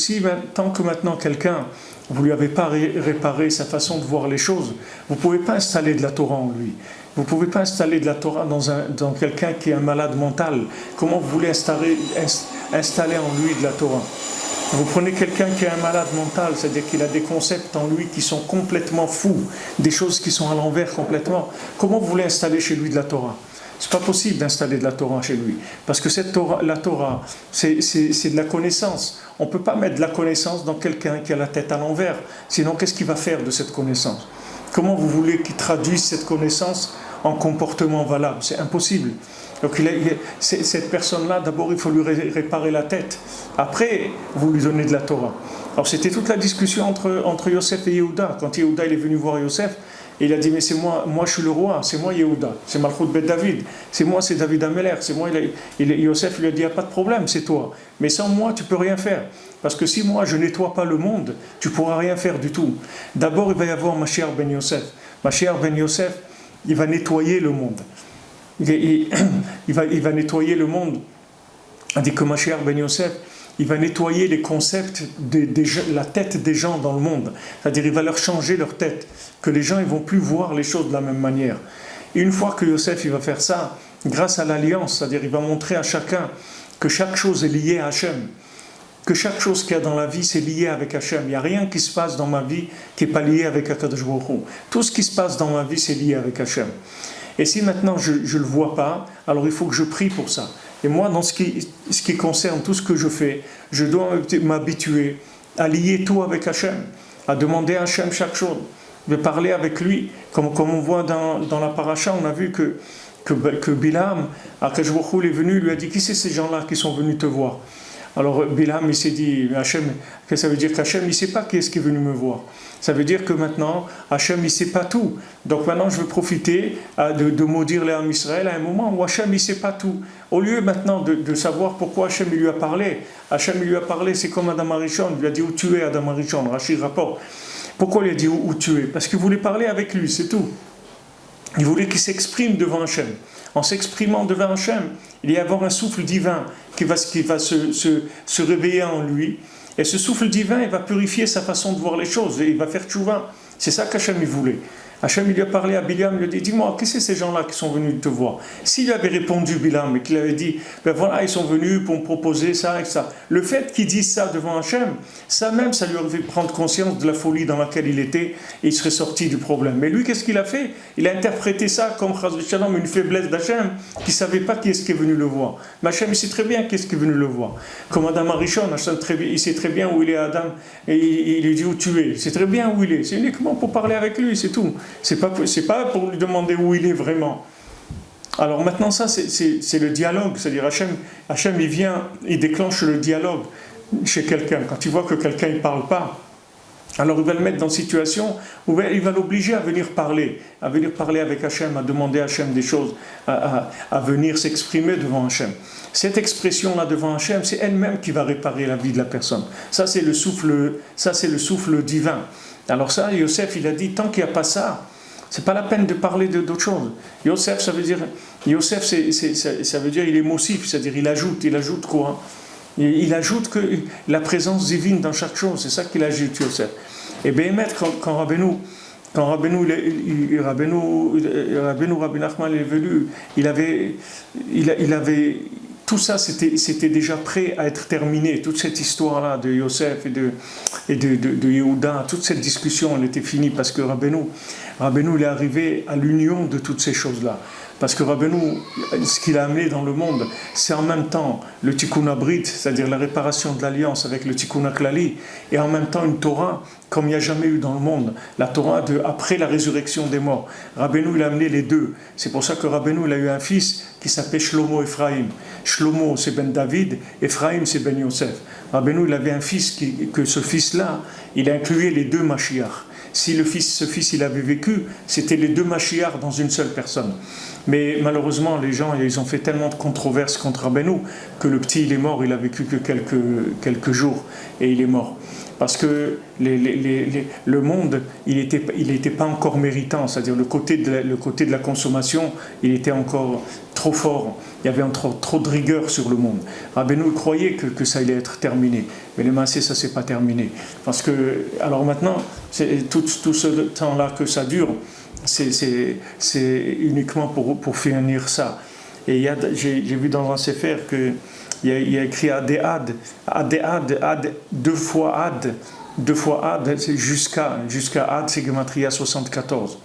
tant que maintenant quelqu'un, vous ne lui avez pas réparé sa façon de voir les choses, vous ne pouvez pas installer de la Torah en lui. Vous ne pouvez pas installer de la Torah dans quelqu'un qui est un malade mental. Comment vous voulez installer en lui de la Torah? Vous prenez quelqu'un qui est un malade mental, c'est-à-dire qu'il a des concepts en lui qui sont complètement fous, des choses qui sont à l'envers complètement. Comment vous voulez installer chez lui de la Torah? C'est pas possible d'installer de la Torah chez lui, parce que la Torah, c'est de la connaissance. On ne peut pas mettre de la connaissance dans quelqu'un qui a la tête à l'envers. Sinon, qu'est-ce qu'il va faire de cette connaissance? Comment vous voulez qu'il traduise cette connaissance en comportement valable? C'est impossible. Donc cette personne-là, d'abord il faut lui réparer la tête. Après, vous lui donnez de la Torah. Alors c'était toute la discussion entre Yosef et Yehuda. Quand Yehuda il est venu voir Yosef, il a dit, mais c'est moi je suis le roi, c'est moi Yehuda, c'est Malchut Bet David, c'est David Ameler, c'est moi. Yosef lui a dit, il n'y a pas de problème, c'est toi. Mais sans moi, tu ne peux rien faire. Parce que si moi je ne nettoie pas le monde, tu ne pourras rien faire du tout. D'abord, il va y avoir Mashiach ben Yosef. Mashiach ben Yosef, il va nettoyer le monde. Il va nettoyer le monde. On dit que Mashiach ben Yosef, il va nettoyer les concepts la tête des gens dans le monde. C'est-à-dire, il va leur changer leur tête, que les gens ne vont plus voir les choses de la même manière. Et une fois que Yosef il va faire ça, grâce à l'alliance, c'est-à-dire il va montrer à chacun que chaque chose est liée à Hachem, que chaque chose qu'il y a dans la vie, c'est lié avec Hachem. Il n'y a rien qui se passe dans ma vie qui n'est pas lié avec Akadosh Baruch Hu. Tout ce qui se passe dans ma vie, c'est lié avec Hachem. Et si maintenant je ne le vois pas, alors il faut que je prie pour ça. Et moi, dans ce qui concerne tout ce que je fais, je dois m'habituer à lier tout avec Hachem, à demander à Hachem chaque chose, de parler avec lui. Comme on voit dans la paracha, on a vu que Bilam, Akadosh Baruch Hu est venu, lui a dit, qui c'est ces gens-là qui sont venus te voir? Alors Bilam, il s'est dit, Hachem, qu'est-ce que ça veut dire qu'Hachem, il ne sait pas qui est-ce qui est venu me voir. Ça veut dire que maintenant, Hachem, il ne sait pas tout. Donc maintenant, je veux profiter de maudire les Am Israël à un moment où Hachem, il ne sait pas tout. Au lieu maintenant de savoir pourquoi Hachem il lui a parlé, Hachem il lui a parlé, c'est comme Adam Arishon, il lui a dit où tu es, Adam Arishon, Rachid rapporte. Pourquoi il a dit où tu es? Parce qu'il voulait parler avec lui, c'est tout. Il voulait qu'il s'exprime devant Hachem. En s'exprimant devant Hachem, il y a avoir un souffle divin qui va se réveiller en lui. Et ce souffle divin, il va purifier sa façon de voir les choses. Et il va faire tchouva. C'est ça qu'Hachem il voulait. Hachem il lui a parlé à Bilam, il lui a dit, dis-moi, qu'est-ce que c'est ces gens-là qui sont venus te voir? S'il avait répondu Bilam et qu'il avait dit, ben voilà, ils sont venus pour me proposer ça et ça. Le fait qu'il dise ça devant Hachem, ça même, ça lui aurait fait prendre conscience de la folie dans laquelle il était et il serait sorti du problème. Mais lui, qu'est-ce qu'il a fait? Il a interprété ça comme une faiblesse d'Hachem qui ne savait pas qui est-ce qui est venu le voir. Mais Hachem, il sait très bien qui est-ce qui est venu le voir. Comme Adam Arishon, Hachem, il sait très bien où il est Adam et il lui dit où tu es. Il sait très bien où il est. C'est uniquement pour parler avec lui, c'est tout. C'est pas pour lui demander où il est vraiment. Alors maintenant ça c'est le dialogue, c'est-à-dire Hachem il vient, il déclenche le dialogue chez quelqu'un. Quand il voit que quelqu'un ne parle pas, alors il va le mettre dans une situation où il va l'obliger à venir parler avec Hachem, à demander à Hachem des choses, à venir s'exprimer devant Hachem. Cette expression-là devant Hachem, c'est elle-même qui va réparer la vie de la personne. Ça c'est le souffle divin. Alors ça, Yosef, il a dit, tant qu'il n'y a pas ça, c'est pas la peine de parler d'autre chose. Yosef, ça veut dire il est émotif, c'est-à-dire il ajoute quoi? Il ajoute que la présence divine dans chaque chose, c'est ça qu'il ajoute, Yosef. Et bien, quand Rabbeinu Rabbi Nachman est venu, il avait tout ça, c'était déjà prêt à être terminé. Toute cette histoire-là de Yosef et de Yehuda, toute cette discussion, elle était finie parce que Rabbeinu il est arrivé à l'union de toutes ces choses-là. Parce que Rabbeinu, ce qu'il a amené dans le monde, c'est en même temps le Tikkun Abrit, c'est-à-dire la réparation de l'alliance avec le Tikkun Klali, et en même temps une Torah comme il n'y a jamais eu dans le monde, la Torah après la résurrection des morts. Rabbeinu, il a amené les deux. C'est pour ça que Rabbeinu, il a eu un fils qui s'appelait Shlomo Ephraim. Shlomo, c'est Ben David, Ephraim, c'est Ben Yosef. Rabbeinu, il avait un fils que ce fils-là, il incluait les deux Mashiach. Si ce fils il avait vécu, c'était les deux Mashiach dans une seule personne. Mais malheureusement, les gens, ils ont fait tellement de controverses contre Rabbeinu que le petit, il est mort, il a vécu que quelques jours et il est mort. Parce que le monde, il était pas encore méritant, c'est-à-dire le côté de la consommation, il était encore trop fort. Il y avait trop de rigueur sur le monde. Rabbeinu croyait que ça allait être terminé, mais le Maasé, ça s'est pas terminé. Parce que, alors maintenant, tout ce temps-là que ça dure, c'est uniquement pour finir ça. Et j'ai vu dans un Sefer que il y a écrit Adéad, deux fois Ad, c'est jusqu'à Ad, c'est Gematria 74.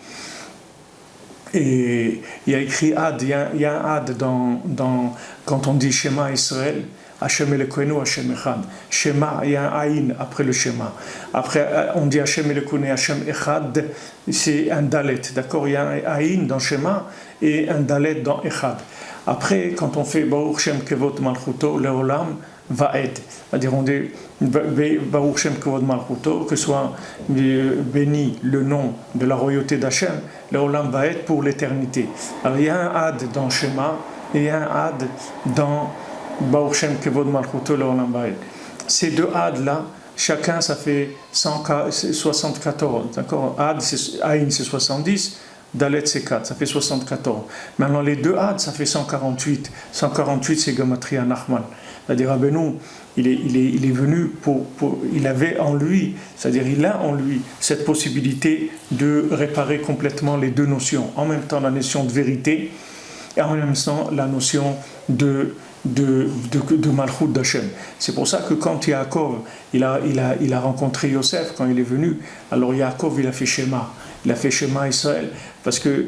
Et il y a écrit Ad, il y a un Ad quand on dit Shema Israël, Hashem Elokeinu, Hashem Echad. Shema, il y a un Aïn après le Shema. Après, on dit Hashem Elokeinu, Hashem Echad, c'est un Dalet, d'accord? Il y a un Aïn dans Shema et un Dalet dans Echad. Après, quand on fait Baruch Shem Kevod Malchuto, Leolam Vaed, c'est-à-dire on dit Baruch Shem Kevod Malchuto, que soit béni le nom de la royauté d'Hachem, Leolam Vaed pour l'éternité. Alors il y a un Ad dans Shema et il y a un Ad dans Baruch Shem Kevod Malchuto, Leolam Vaed. Ces deux Ad-là, chacun ça fait 74, d'accord? Ad, Aïn c'est 70. Dalet c'est 4, ça fait 74. Maintenant les deux Ad, ça fait 148. 148 c'est Gematria Nachman. C'est-à-dire Rabbeinu, il est venu il avait en lui, c'est-à-dire il a en lui cette possibilité de réparer complètement les deux notions. En même temps la notion de vérité et en même temps la notion de Malchut d'Hachem. C'est pour ça que quand Yaakov il a rencontré Yosef quand il est venu, alors Yaakov il a fait Shema Israël, parce que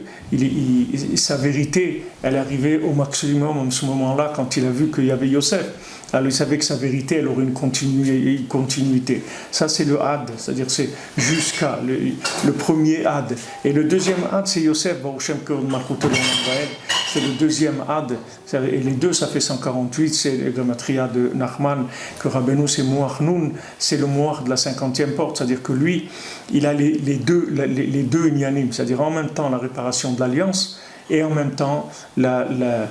sa vérité, elle arrivait au maximum à ce moment-là quand il a vu qu'il y avait Yosef. Alors il savait que sa vérité, elle aurait une continuité. Ça c'est le Had, c'est-à-dire c'est jusqu'à le premier Had. Et le deuxième Had, c'est Yosef, Baruch Shem Kevod Malchuto Leolam Vaed. c'est le deuxième Ad, et les deux ça fait 148, c'est le Gematria de Nachman, que Rabbeinu c'est Moach Nun, c'est le Moach de la 50e porte, c'est-à-dire que lui, il a les deux Inyanim, c'est-à-dire en même temps la réparation de l'alliance, et en même temps la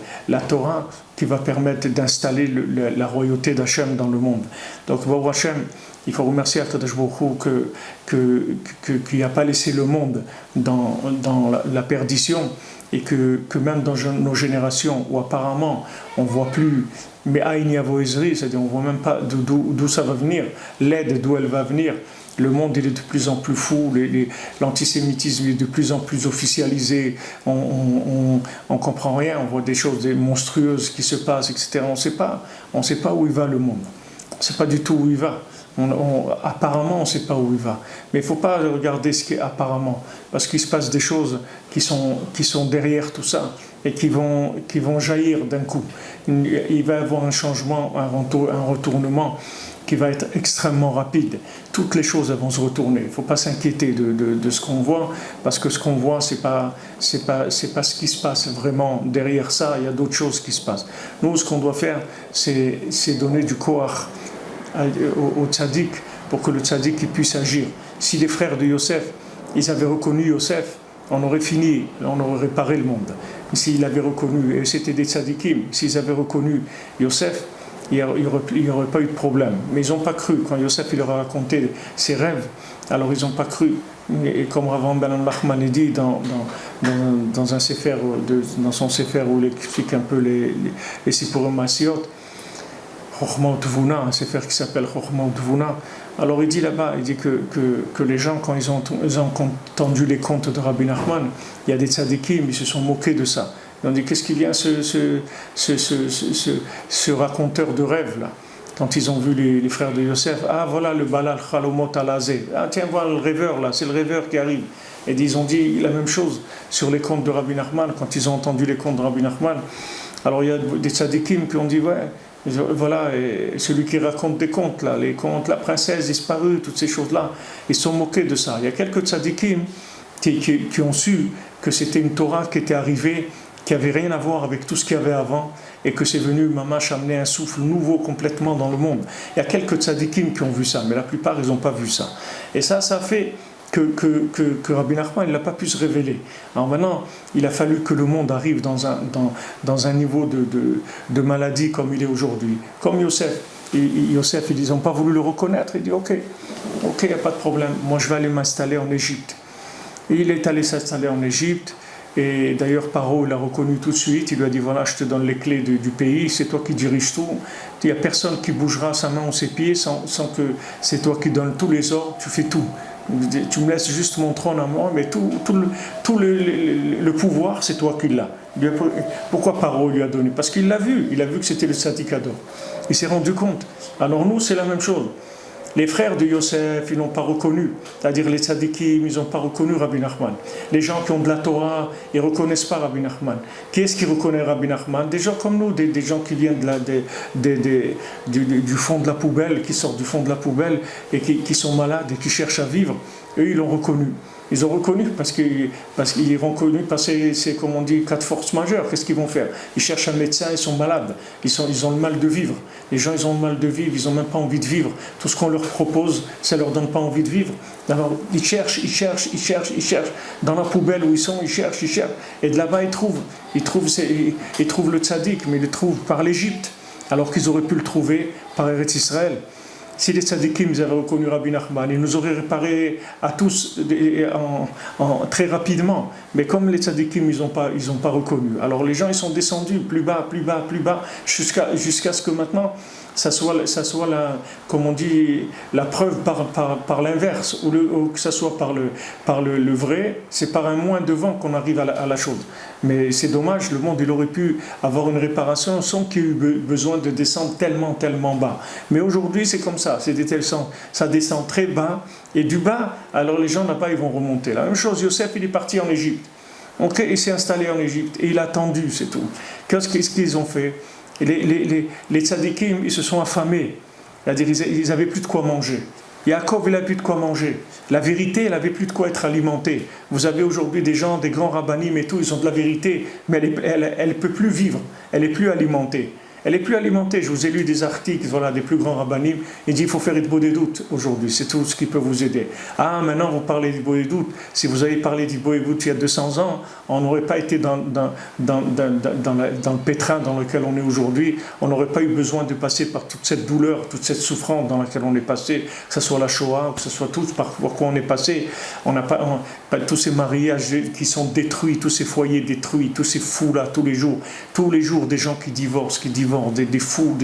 Torah qui va permettre d'installer la royauté d'Hachem dans le monde. Donc, Baruch Hashem, il faut remercier Akadosh Baruch Hu qu'il n'a pas laissé le monde dans la perdition, et que même dans nos générations où apparemment on ne voit plus, mais Aïn Yavo Ezri, c'est-à-dire on ne voit même pas d'où ça va venir, l'aide d'où elle va venir. Le monde il est de plus en plus fou, l'antisémitisme est de plus en plus officialisé, on comprend rien, on voit des choses monstrueuses qui se passent, etc. On ne sait pas où il va le monde, on ne sait pas du tout où il va. Apparemment, on ne sait pas où il va. Mais il ne faut pas regarder ce qui est apparemment, parce qu'il se passe des choses qui sont derrière tout ça et qui vont jaillir d'un coup. Il va y avoir un changement, un retournement qui va être extrêmement rapide. Toutes les choses vont se retourner. Il ne faut pas s'inquiéter de ce qu'on voit, parce que ce qu'on voit, c'est pas ce qui se passe vraiment derrière ça. Il y a d'autres choses qui se passent. Nous, ce qu'on doit faire, c'est donner du koach au tzaddik, pour que le tzaddik puisse agir. Si les frères de Yosef, ils avaient reconnu Yosef, on aurait fini, on aurait réparé le monde. S'ils l'avaient reconnu, et c'était des tzaddikim, s'ils avaient reconnu Yosef, il n'y aurait pas eu de problème. Mais ils n'ont pas cru. Quand Yosef il leur a raconté ses rêves, alors ils n'ont pas cru. Et comme Rav Ben Nachman dit dans un sefer, dans son sefer où il explique un peu les Sipurim Masiot, Chochma Utvuna, un sefer qui s'appelle Chochma Utvuna. Alors il dit là-bas, il dit que les gens, quand ils ont entendu les contes de Rabbi Nachman, il y a des tzadikim, ils se sont moqués de ça. Ils ont dit, qu'est-ce qui vient ce raconteur de rêves là? Quand ils ont vu les frères de Yosef, ah voilà le Balal Chalomot Alazé, ah tiens voilà le rêveur là, c'est le rêveur qui arrive. Et ils ont dit la même chose sur les contes de Rabbi Nachman, quand ils ont entendu les contes de Rabbi Nachman. Alors il y a des tzadikim qui ont dit, ouais, voilà, et celui qui raconte des contes là, les contes, la princesse disparue, toutes ces choses-là, ils se sont moqués de ça. Il y a quelques tzadikim qui ont su que c'était une Torah qui était arrivée, qui n'avait rien à voir avec tout ce qu'il y avait avant, et que c'est venu, mamash, amener un souffle nouveau complètement dans le monde. Il y a quelques tzadikim qui ont vu ça, mais la plupart, ils n'ont pas vu ça. Et ça fait que Rabbi Nachman, il n'a pas pu se révéler. Alors maintenant, il a fallu que le monde arrive dans un niveau de maladie comme il est aujourd'hui. Comme Yosef. Yosef, ils n'ont pas voulu le reconnaître. Il dit, ok, il n'y a pas de problème. Moi, je vais aller m'installer en Égypte. Et il est allé s'installer en Égypte. Et d'ailleurs, Paro l'a reconnu tout de suite. Il lui a dit, voilà, je te donne les clés du pays, c'est toi qui diriges tout. Il n'y a personne qui bougera sa main ou ses pieds sans que c'est toi qui donnes tous les ordres, tu fais tout. Tu me laisses juste mon trône à moi, mais tout le pouvoir, c'est toi qui l'as. Pourquoi Paro lui a donné? Parce qu'il l'a vu que c'était le tzaddik-ador. Il s'est rendu compte. Alors nous, c'est la même chose. Les frères de Yosef, ils n'ont pas reconnu, c'est-à-dire les tzadikim, ils n'ont pas reconnu Rabbi Nachman. Les gens qui ont de la Torah, ils ne reconnaissent pas Rabbi Nachman. Qui est-ce qui reconnaît Rabbi Nachman? Des gens comme nous, des gens qui viennent du fond de la poubelle, qui sortent du fond de la poubelle et qui sont malades et qui cherchent à vivre. Eux, ils l'ont reconnu. Ils ont reconnu parce qu'ils ont reconnu parce que c'est comme on dit, cas de force majeure. Qu'est-ce qu'ils vont faire? Ils cherchent un médecin, ils sont malades. Ils ont le mal de vivre. Les gens, ils ont le mal de vivre, ils n'ont même pas envie de vivre. Tout ce qu'on leur propose, ça ne leur donne pas envie de vivre. Alors, ils cherchent. Dans la poubelle où ils sont, ils cherchent. Et de là-bas, ils trouvent le tzaddik, mais ils le trouvent par l'Égypte, alors qu'ils auraient pu le trouver par Eretz Israël. Si les tzadikim avaient reconnu Rabbi Nachman, ils nous auraient réparé à tous très rapidement. Mais comme les tzadikim, ils n'ont pas reconnu. Alors les gens, ils sont descendus plus bas, jusqu'à ce que maintenant, ça soit comme on dit, la preuve par l'inverse, ou que ça soit par le vrai, c'est par un moins de vent qu'on arrive à la chose. Mais c'est dommage, le monde, il aurait pu avoir une réparation sans qu'il y ait eu besoin de descendre tellement bas. Mais aujourd'hui, c'est comme ça, c'est des tels sens. Ça descend très bas, et du bas, alors les gens là-bas, ils vont remonter. La même chose, Yosef, il est parti en Égypte. Donc, il s'est installé en Égypte, et il a attendu, c'est tout. Qu'est-ce qu'ils ont fait? Les tzadikim, ils se sont affamés. C'est-à-dire, ils n'avaient plus de quoi manger. Yaakov, il n'a plus de quoi manger. La vérité, elle n'avait plus de quoi être alimentée. Vous avez aujourd'hui des gens, des grands rabbinim et tout, ils ont de la vérité, mais elle ne peut plus vivre, elle n'est plus alimentée. Elle n'est plus alimentée. Je vous ai lu des articles, voilà, des plus grands rabbinim. Il dit il faut faire Hitbo des doutes aujourd'hui. C'est tout ce qui peut vous aider. Ah, maintenant vous parlez d'Hitbo des doutes. Si vous avez parlé d'Hitbo des doutes il y a 200 ans, on n'aurait pas été dans le pétrin dans lequel on est aujourd'hui. On n'aurait pas eu besoin de passer par toute cette douleur, toute cette souffrance dans laquelle on est passé, que ce soit la Shoah, que ce soit tout par quoi on est passé. On n'a pas tous ces mariages qui sont détruits, tous ces foyers détruits, tous ces fous là tous les jours des gens qui divorcent, des fous,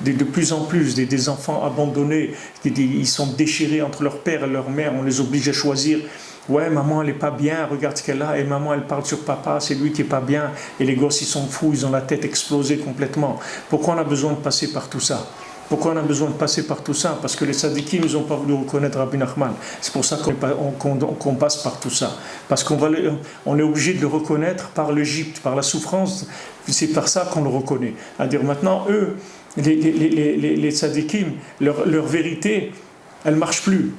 de plus en plus, des enfants abandonnés, ils sont déchirés entre leur père et leur mère, on les oblige à choisir. Ouais, maman elle n'est pas bien, regarde ce qu'elle a, et maman elle parle sur papa, c'est lui qui n'est pas bien, et les gosses ils sont fous, ils ont la tête explosée complètement. Pourquoi on a besoin de passer par tout ça? Pourquoi on a besoin de passer par tout ça? Parce que les tzadikim, ils n'ont pas voulu reconnaître Rabbi Nachman. C'est pour ça qu'on passe par tout ça. Parce on est obligé de le reconnaître par l'Égypte, par la souffrance. C'est par ça qu'on le reconnaît. C'est-à-dire maintenant, eux, les tzadikim, leur vérité, elle ne marche plus.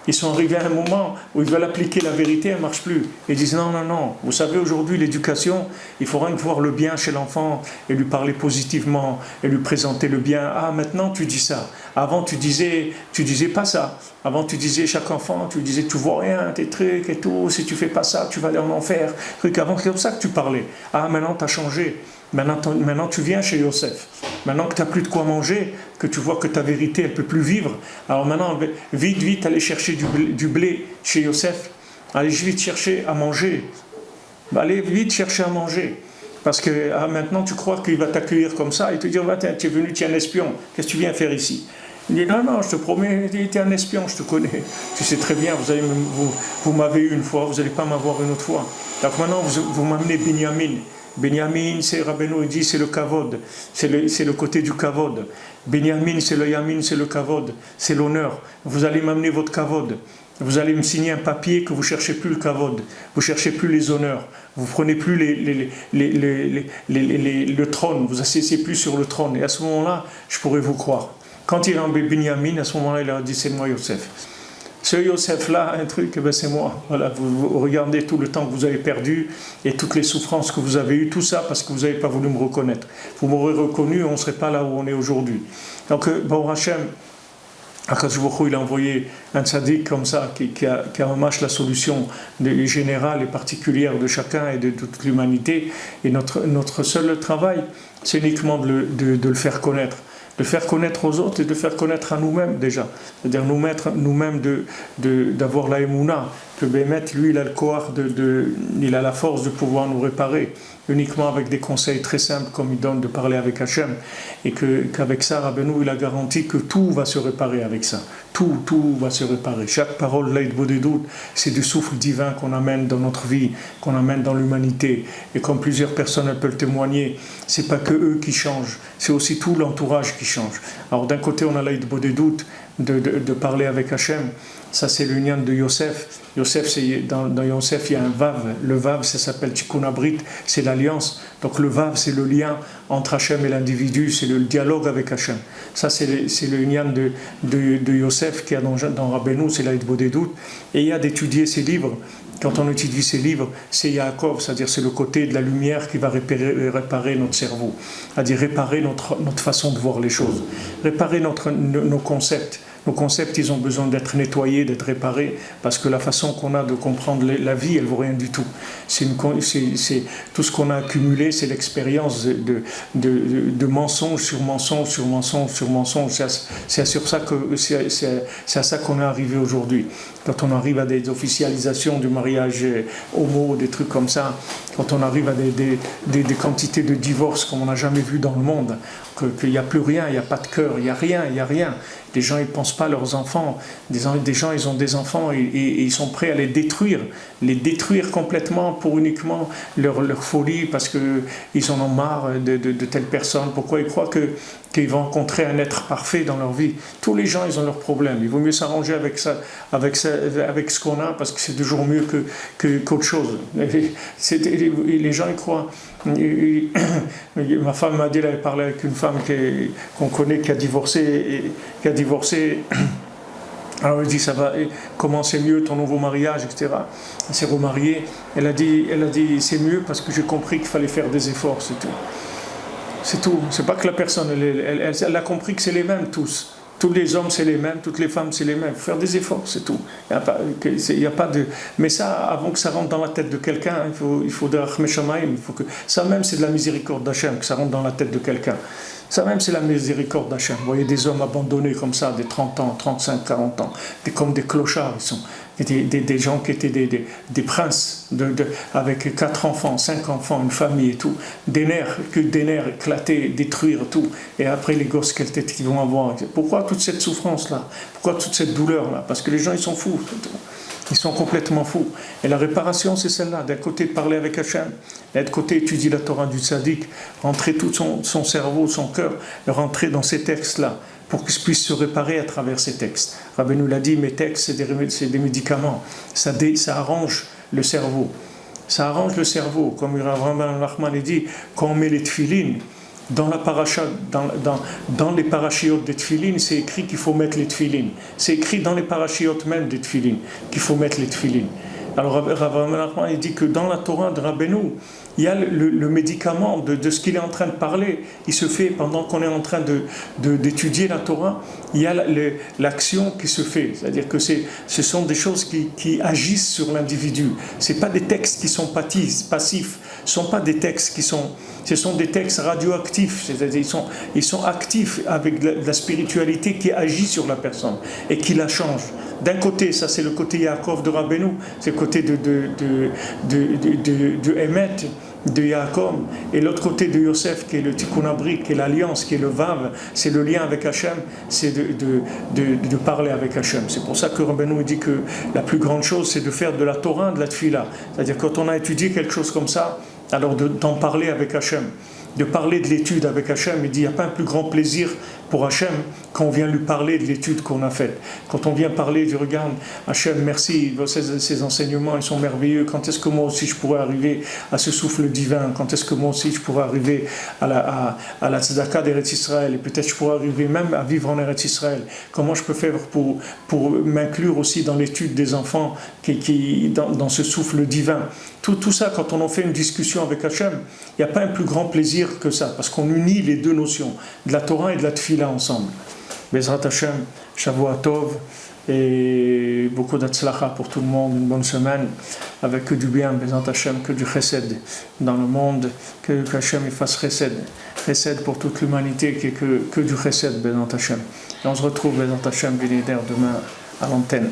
Ils sont arrivés à un moment où ils veulent appliquer la vérité, elle ne marche plus. Ils disent non. Vous savez, aujourd'hui, l'éducation, il faut rien que voir le bien chez l'enfant et lui parler positivement et lui présenter le bien. Ah, maintenant, tu dis ça. Avant, tu disais pas ça. Avant, tu disais, chaque enfant, tu disais, tu vois rien, tes trucs et tout. Si tu fais pas ça, tu vas aller en enfer. Avant, c'est comme ça que tu parlais. Ah, maintenant, tu as changé. Maintenant, tu viens chez Yosef. Maintenant que tu n'as plus de quoi manger, que tu vois que ta vérité, elle ne peut plus vivre. Alors maintenant, vite, allez chercher du blé chez Yosef. Allez vite chercher à manger. Allez vite chercher à manger. Parce que maintenant, tu crois qu'il va t'accueillir comme ça et te dire, tu es venu, tu es un espion. Qu'est-ce que tu viens faire ici? Il dit, non, je te promets, tu es un espion, je te connais. Tu sais très bien, vous m'avez eu une fois, vous n'allez pas m'avoir une autre fois. Donc maintenant, vous m'amenez Binyamin. Benyamin, c'est Rabbeinu, il dit, c'est le kavod, c'est le côté du kavod. Benyamin, c'est le yamin, c'est le kavod, c'est l'honneur. Vous allez m'amener votre kavod. Vous allez me signer un papier que vous ne cherchez plus le kavod, vous ne cherchez plus les honneurs, vous ne prenez plus le trône, vous asseyez plus sur le trône. Et à ce moment-là, je pourrais vous croire. Quand il a enlevé Benyamin, à ce moment-là, il a dit, c'est moi Yosef. Ce Yosef-là, un truc, c'est moi. Voilà, vous regardez tout le temps que vous avez perdu et toutes les souffrances que vous avez eues, tout ça parce que vous n'avez pas voulu me reconnaître. Vous m'aurez reconnu, on ne serait pas là où on est aujourd'hui. Donc, bon, Hachem, Akadosh Baruch Hu, il a envoyé un tzaddik comme ça, qui a la solution générale et particulière de chacun et de toute l'humanité. Et notre seul travail, c'est uniquement de le faire connaître. De faire connaître aux autres et de faire connaître à nous-mêmes déjà. C'est-à-dire nous-mêmes d'avoir la émouna, que Bémet, lui, il a le koach, il a la force de pouvoir nous réparer, uniquement avec des conseils très simples comme il donne de parler avec Hachem, et qu'avec ça, Rabbeinu, il a garanti que tout va se réparer avec ça. Tout va se réparer. Chaque parole, l'Hitbo des doutes, c'est du souffle divin qu'on amène dans notre vie, qu'on amène dans l'humanité. Et comme plusieurs personnes peuvent témoigner, c'est pas que eux qui changent, c'est aussi tout l'entourage qui change. Alors d'un côté, on a l'Hitbo des doutes, de parler avec Hachem. Ça, c'est l'union de Yosef. Dans Yosef, il y a un Vav. Le Vav, ça s'appelle Tikkun Abrit, c'est l'alliance. Donc le Vav, c'est le lien entre Hachem et l'individu, c'est le dialogue avec Hachem. Ça, c'est l'union de Yosef qui a dans Rabbeinu, c'est l'Hitbo des doutes. Et il y a d'étudier ces livres. Quand on étudie ces livres, c'est Yaakov, c'est-à-dire c'est le côté de la lumière qui va réparer notre cerveau, c'est-à-dire réparer notre façon de voir les choses, réparer nos concepts. Nos concepts, ils ont besoin d'être nettoyés, d'être réparés, parce que la façon qu'on a de comprendre la vie, elle ne vaut rien du tout. C'est tout ce qu'on a accumulé, c'est l'expérience de mensonge sur mensonge sur mensonge sur mensonge. C'est à ça qu'on est arrivé aujourd'hui. Quand on arrive à des officialisations du mariage homo, des trucs comme ça, quand on arrive à des quantités de divorces comme on n'a jamais vu dans le monde, qu'il n'y a plus rien, il n'y a pas de cœur, il n'y a rien. Les gens, ils ne pensent pas à leurs enfants. Des gens, ils ont des enfants et ils sont prêts à les détruire complètement pour uniquement leur folie, parce qu'ils en ont marre de telle personne. Pourquoi ils croient qu'ils vont rencontrer un être parfait dans leur vie? Tous les gens, ils ont leurs problèmes. Il vaut mieux s'arranger avec ce qu'on a, parce que c'est toujours mieux qu'autre chose. Les gens, ils croient. Ma femme m'a dit, elle avait parlé avec une femme qu'on connaît, qui a divorcé Alors il dit, ça va, comment c'est mieux ton nouveau mariage, etc. Elle s'est remariée, elle a dit c'est mieux parce que j'ai compris qu'il fallait faire des efforts, c'est tout. C'est tout, c'est pas que la personne, elle a compris que c'est les mêmes tous. Tous les hommes c'est les mêmes, toutes les femmes c'est les mêmes. Il faut faire des efforts, c'est tout. Il y a pas de... Mais ça, avant que ça rentre dans la tête de quelqu'un, il faut de Rachmei Shamayim, il faut que... Ça même c'est de la miséricorde d'Hachem, que ça rentre dans la tête de quelqu'un. Ça même c'est la miséricorde d'Hachem. Vous voyez des hommes abandonnés comme ça, des 30 ans, 35, 40 ans, comme des clochards, ils sont. Des gens qui étaient des princes, avec 4 enfants, 5 enfants, une famille et tout, des nerfs éclatés, détruire tout, et après les gosses qu'ils vont avoir. Pourquoi toute cette souffrance-là? Pourquoi toute cette douleur-là? Parce que les gens ils sont fous. Ils sont complètement fous. Et la réparation, c'est celle-là. D'un côté, de parler avec Hachem. Et de côté, étudier la Torah du tzaddik. Rentrer tout son cerveau, son cœur, rentrer dans ces textes-là. Pour qu'ils puissent se réparer à travers ces textes. Rabbi nous l'a dit, mes textes, c'est des médicaments. Ça arrange le cerveau. Ça arrange le cerveau. Comme Rabbi Nachman dit, quand on met les tefilines, dans la paracha, dans les parachiotes des tefilines, c'est écrit qu'il faut mettre les tefilines. C'est écrit dans les parachiotes même des tefilines qu'il faut mettre les tefilines. Alors Rabbi Nachman dit que dans la Torah de Rabbeinu, il y a le médicament de ce qu'il est en train de parler. Il se fait pendant qu'on est en train d'étudier la Torah. Il y a l'action qui se fait. C'est-à-dire que ce sont des choses qui agissent sur l'individu. Ce ne sont pas des textes qui sont passifs. Ce ne sont pas des textes qui sont... Ce sont des textes radioactifs. C'est-à-dire ils sont actifs avec de la spiritualité qui agit sur la personne et qui la change. D'un côté, ça c'est le côté Yaakov de Rabbeinu, c'est le côté de Emet, de Yaakov, et l'autre côté de Yosef qui est le Tikkun Abrit, qui est l'alliance, qui est le Vav, c'est le lien avec Hachem, c'est de parler avec Hachem. C'est pour ça que Rabbeinu dit que la plus grande chose c'est de faire de la Torah, de la Tfila. C'est-à-dire quand on a étudié quelque chose comme ça, alors d'en parler avec Hachem, de parler de l'étude avec Hachem. Il dit, il n'y a pas un plus grand plaisir pour Hachem quand on vient lui parler de l'étude qu'on a faite. Quand on vient parler, je regarde, Hachem, merci, ces enseignements, ils sont merveilleux. Quand est-ce que moi aussi je pourrais arriver à ce souffle divin? Quand est-ce que moi aussi je pourrais arriver à la tzedaka d'Eretz Israël? Et peut-être je pourrais arriver même à vivre en Eretz Israël. Comment je peux faire pour m'inclure aussi dans l'étude des enfants dans ce souffle divin? Tout ça, quand on en fait une discussion avec Hachem, il n'y a pas un plus grand plaisir que ça, parce qu'on unit les deux notions, de la Torah et de la Tfila ensemble. Bezrat Hachem, Shavua Tov, et beaucoup d'Atzlacha pour tout le monde, une bonne semaine, avec que du bien, Bezrat Hachem, que du chesed dans le monde, que Hachem il fasse chesed pour toute l'humanité, que du chesed, Bezrat Hachem. Et on se retrouve, Bezrat Hachem, demain à l'antenne.